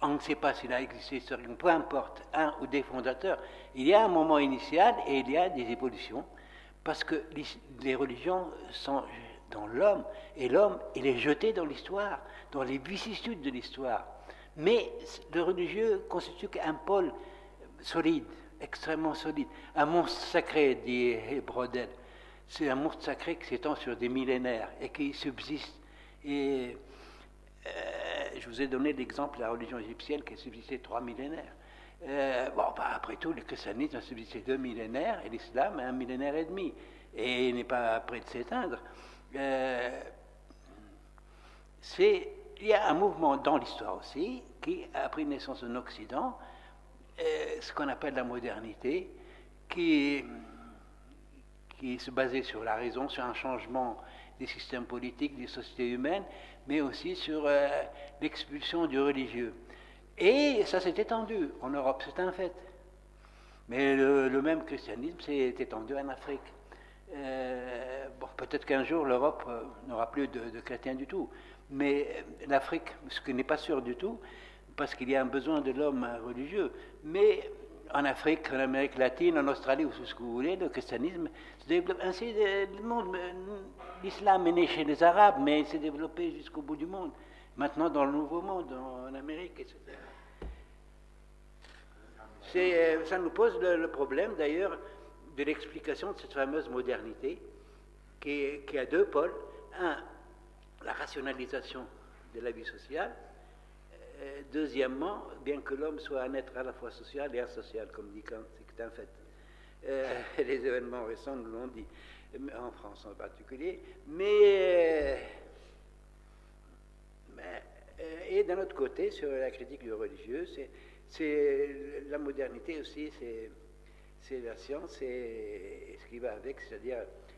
on ne sait pas s'il a existé historiquement, peu importe, un ou des fondateurs, il y a un moment initial et il y a des évolutions, parce que les religions sont dans l'homme, et l'homme, il est jeté dans l'histoire, dans les vicissitudes de l'histoire. Mais le religieux constitue un pôle solide, extrêmement solide. Un monstre sacré, dit Brodel, c'est un monstre sacré qui s'étend sur des millénaires et qui subsiste. Et je vous ai donné l'exemple de la religion égyptienne qui a subsisté 3 millénaires. Après tout, le christianisme a subsisté 2 millénaires et l'islam 1 millénaire et demi. Et il n'est pas prêt de s'éteindre. Il y a un mouvement dans l'histoire aussi qui a pris naissance en Occident, ce qu'on appelle la modernité, qui se basait sur la raison, sur un changement des systèmes politiques, des sociétés humaines, mais aussi sur l'expulsion du religieux. Et ça s'est étendu en Europe, c'est un fait. Mais le même christianisme s'est étendu en Afrique. Peut-être qu'un jour l'Europe n'aura plus de chrétiens du tout, mais l'Afrique, ce qui n'est pas sûr du tout, parce qu'il y a un besoin de l'homme religieux, mais en Afrique, en Amérique latine, en Australie, ou ce que vous voulez, le christianisme se développe ainsi. L'islam est né chez les Arabes, mais il s'est développé jusqu'au bout du monde. Maintenant, dans le Nouveau Monde, en Amérique, etc. Ça nous pose le problème, d'ailleurs, de l'explication de cette fameuse modernité, qui a 2 pôles. Un, la rationalisation de la vie sociale. Deuxièmement, bien que l'homme soit un être à la fois social et asocial, comme dit Kant, c'est un fait. Les événements récents nous l'ont dit, en France en particulier. Et d'un autre côté, sur la critique du religieux, c'est la modernité aussi, c'est la science et ce qui va avec, c'est-à-dire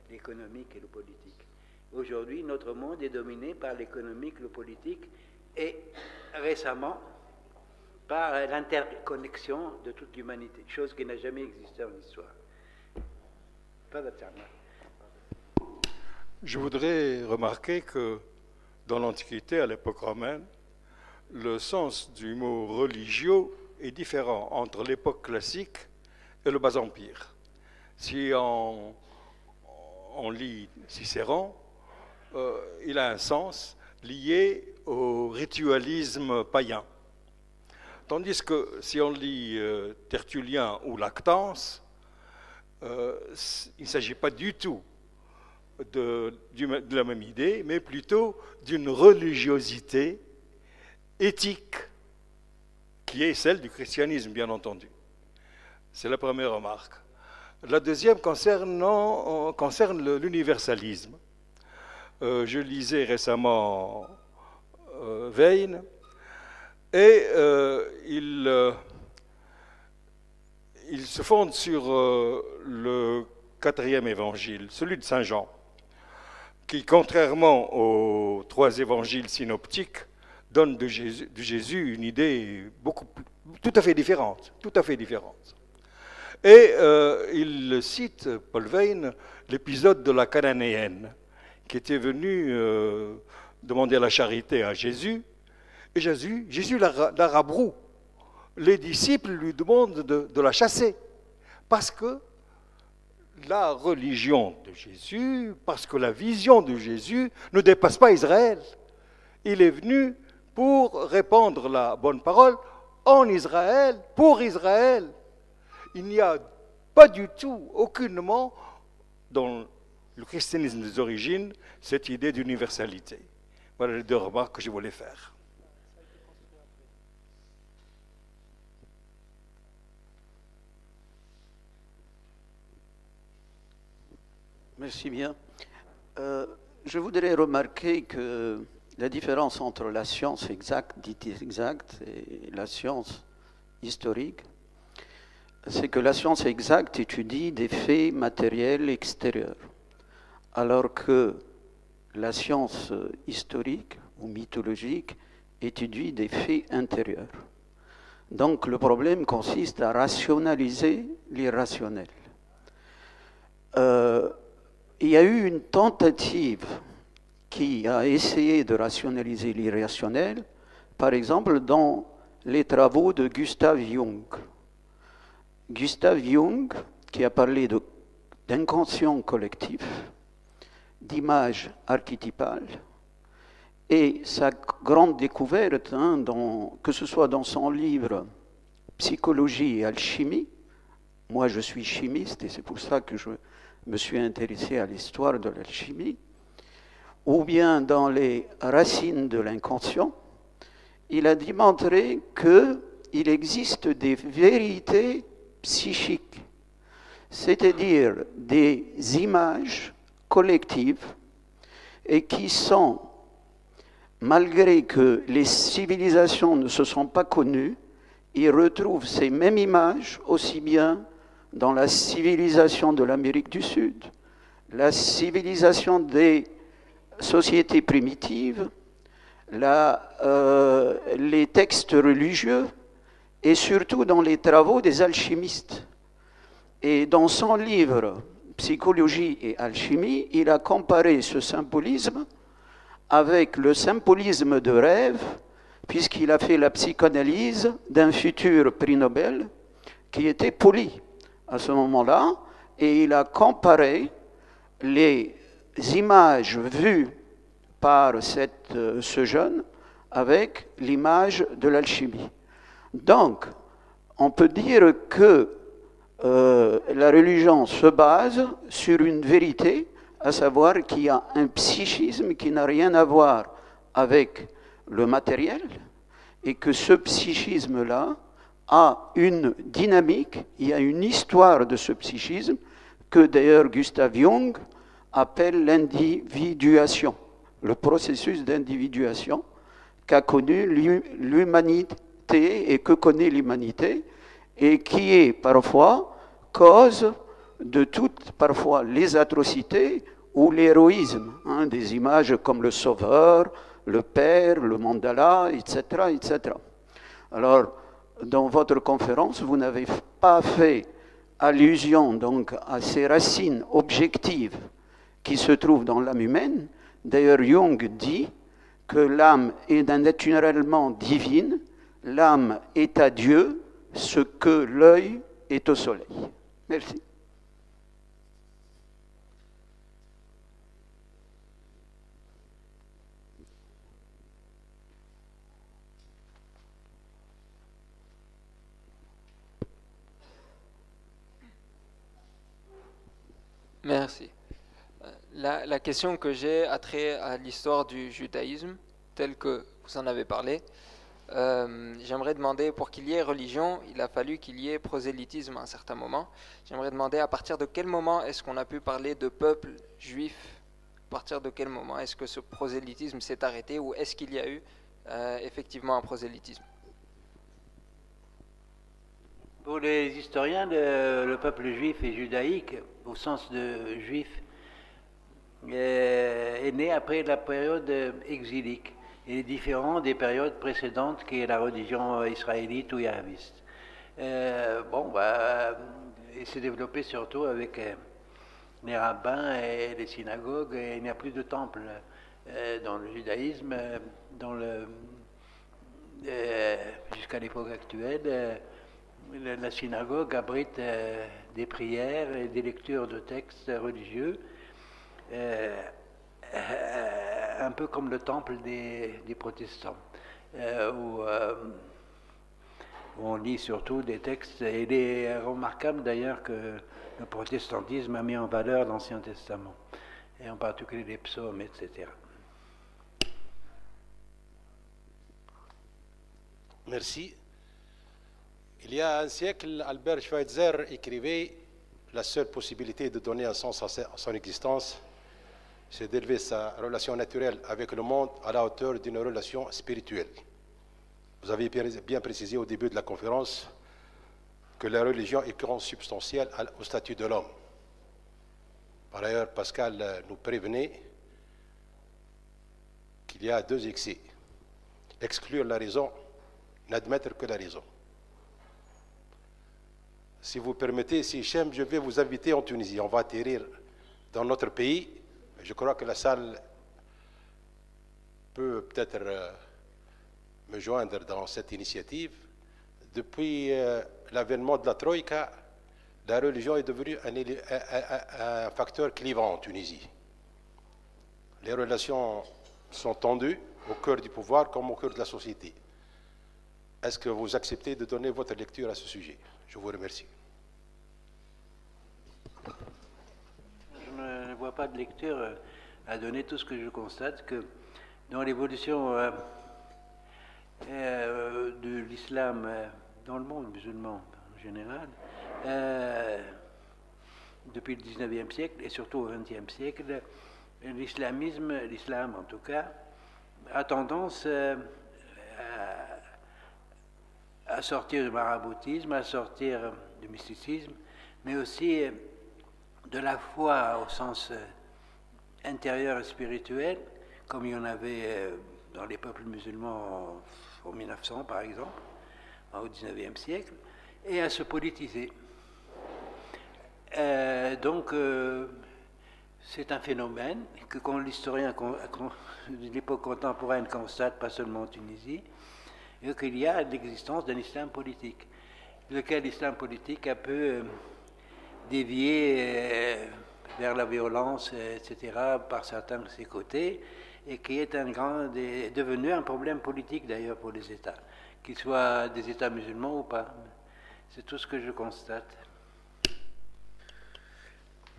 l'économique et le politique. Aujourd'hui, notre monde est dominé par l'économique, le politique, et récemment par l'interconnexion de toute l'humanité, chose qui n'a jamais existé en histoire. Je voudrais remarquer que dans l'Antiquité, à l'époque romaine, le sens du mot religieux est différent entre l'époque classique et le Bas-Empire. Si on lit Cicéron, il a un sens lié au ritualisme païen. Tandis que si on lit Tertullien ou Lactance, il ne s'agit pas du tout de la même idée, mais plutôt d'une religiosité éthique qui est celle du christianisme, bien entendu. C'est la première remarque. La deuxième concerne l'universalisme. Je lisais récemment Veyne, et il se fonde sur le 4e évangile, celui de Saint Jean, qui, contrairement aux 3 évangiles synoptiques, donne de Jésus une idée tout à fait différente. Et il cite, Paul Veyne, l'épisode de la Cananéenne, qui était venue demander la charité à Jésus, et Jésus la rabroue. Les disciples lui demandent de la chasser, parce que la religion de Jésus, parce que la vision de Jésus ne dépasse pas Israël. Il est venu pour répandre la bonne parole en Israël, pour Israël. Il n'y a pas du tout, aucunement, dans le christianisme des origines, cette idée d'universalité. Voilà les 2 remarques que je voulais faire. Merci bien. Je voudrais remarquer que la différence entre la science exacte, dite exacte, et la science historique, c'est que la science exacte étudie des faits matériels extérieurs, alors que la science historique ou mythologique étudie des faits intérieurs. Donc le problème consiste à rationaliser l'irrationnel. Il y a eu une tentative qui a essayé de rationaliser l'irrationnel, par exemple dans les travaux de Gustav Jung. Gustav Jung, qui a parlé d'inconscient collectif, d'images archétypales, et sa grande découverte, que ce soit dans son livre Psychologie et alchimie, moi je suis chimiste et c'est pour ça que je me suis intéressé à l'histoire de l'alchimie, ou bien dans les racines de l'inconscient, il a démontré qu'il existe des vérités psychiques, c'est-à-dire des images collectives et qui sont, malgré que les civilisations ne se sont pas connues, ils retrouvent ces mêmes images aussi bien dans la civilisation de l'Amérique du Sud, la civilisation des sociétés primitives, les textes religieux et surtout dans les travaux des alchimistes. Et dans son livre Psychologie et alchimie, il a comparé ce symbolisme avec le symbolisme de rêve, puisqu'il a fait la psychanalyse d'un futur prix Nobel qui était poli à ce moment-là, et il a comparé les images vues par ce jeune avec l'image de l'alchimie. Donc, on peut dire que la religion se base sur une vérité, à savoir qu'il y a un psychisme qui n'a rien à voir avec le matériel, et que ce psychisme-là a une dynamique, il y a une histoire de ce psychisme, que d'ailleurs Gustav Jung appelle l'individuation, le processus d'individuation qu'a connu l'humanité et que connaît l'humanité, et qui est parfois cause de toutes parfois les atrocités ou l'héroïsme, des images comme le Sauveur, le Père, le Mandala, etc., etc. Alors, dans votre conférence, vous n'avez pas fait allusion donc à ces racines objectives qui se trouvent dans l'âme humaine. D'ailleurs, Jung dit que l'âme est naturellement divine, l'âme est à Dieu ce que l'œil est au soleil. Merci. Merci. La question que j'ai a trait à l'histoire du judaïsme, telle que vous en avez parlé. J'aimerais demander, pour qu'il y ait religion, il a fallu qu'il y ait prosélytisme à un certain moment. J'aimerais demander à partir de quel moment est-ce qu'on a pu parler de peuple juif? À partir de quel moment est-ce que ce prosélytisme s'est arrêté, ou est-ce qu'il y a eu effectivement un prosélytisme? Pour les historiens, le peuple juif est judaïque, au sens de juif, est né après la période exilique. Il est différent des périodes précédentes qui est la religion israélite ou yahviste. Il s'est développé surtout avec les rabbins et les synagogues, et il n'y a plus de temple dans le judaïsme, jusqu'à l'époque actuelle. La synagogue abrite des prières et des lectures de textes religieux, un peu comme le temple des protestants, où on lit surtout des textes. Et il est remarquable d'ailleurs que le protestantisme a mis en valeur l'Ancien Testament, et en particulier les psaumes, etc. Merci. Il y a un siècle, Albert Schweitzer écrivait « La seule possibilité de donner un sens à son existence, c'est d'élever sa relation naturelle avec le monde à la hauteur d'une relation spirituelle. » Vous avez bien précisé au début de la conférence que la religion est consubstantielle au statut de l'homme. Par ailleurs, Pascal nous prévenait qu'il y a deux excès. exclure la raison, n'admettre que la raison. Si vous permettez, si Hichem, je vais vous inviter en Tunisie. On va atterrir dans notre pays. Je crois que la salle peut peut-être me joindre dans cette initiative. Depuis l'avènement de la Troïka, la religion est devenue un facteur clivant en Tunisie. Les relations sont tendues au cœur du pouvoir comme au cœur de la société. Est-ce que vous acceptez de donner votre lecture à ce sujet? Je vous remercie. Je ne vois pas de lecture à donner. Tout ce que je constate, que dans l'évolution de l'islam dans le monde musulman en général, depuis le 19e siècle et surtout au 20e siècle, l'islam en tout cas, a tendance à sortir du maraboutisme, à sortir du mysticisme, mais aussi de la foi au sens intérieur et spirituel, comme il y en avait dans les peuples musulmans en 1900 par exemple, au 19e siècle, et à se politiser. Donc, c'est un phénomène que quand l'historien de l'époque contemporaine constate, pas seulement en Tunisie, et qu'il y a l'existence d'un islam politique, lequel islam politique a peu dévié vers la violence, etc., par certains de ses côtés, et qui est devenu un problème politique d'ailleurs pour les États, qu'ils soient des États musulmans ou pas. C'est tout ce que je constate.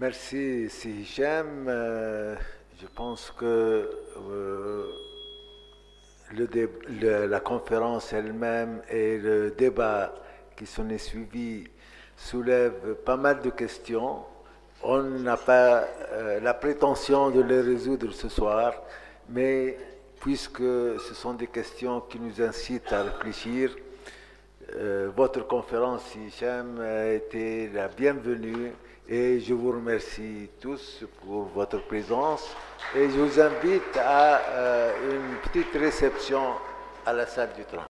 Merci, c'est Hichem. Je pense que la conférence elle-même et le débat qui s'en est suivi soulèvent pas mal de questions. On n'a pas la prétention de les résoudre ce soir, mais puisque ce sont des questions qui nous incitent à réfléchir, votre conférence, Hichem, était la bienvenue. Et je vous remercie tous pour votre présence et je vous invite à une petite réception à la salle du Trône.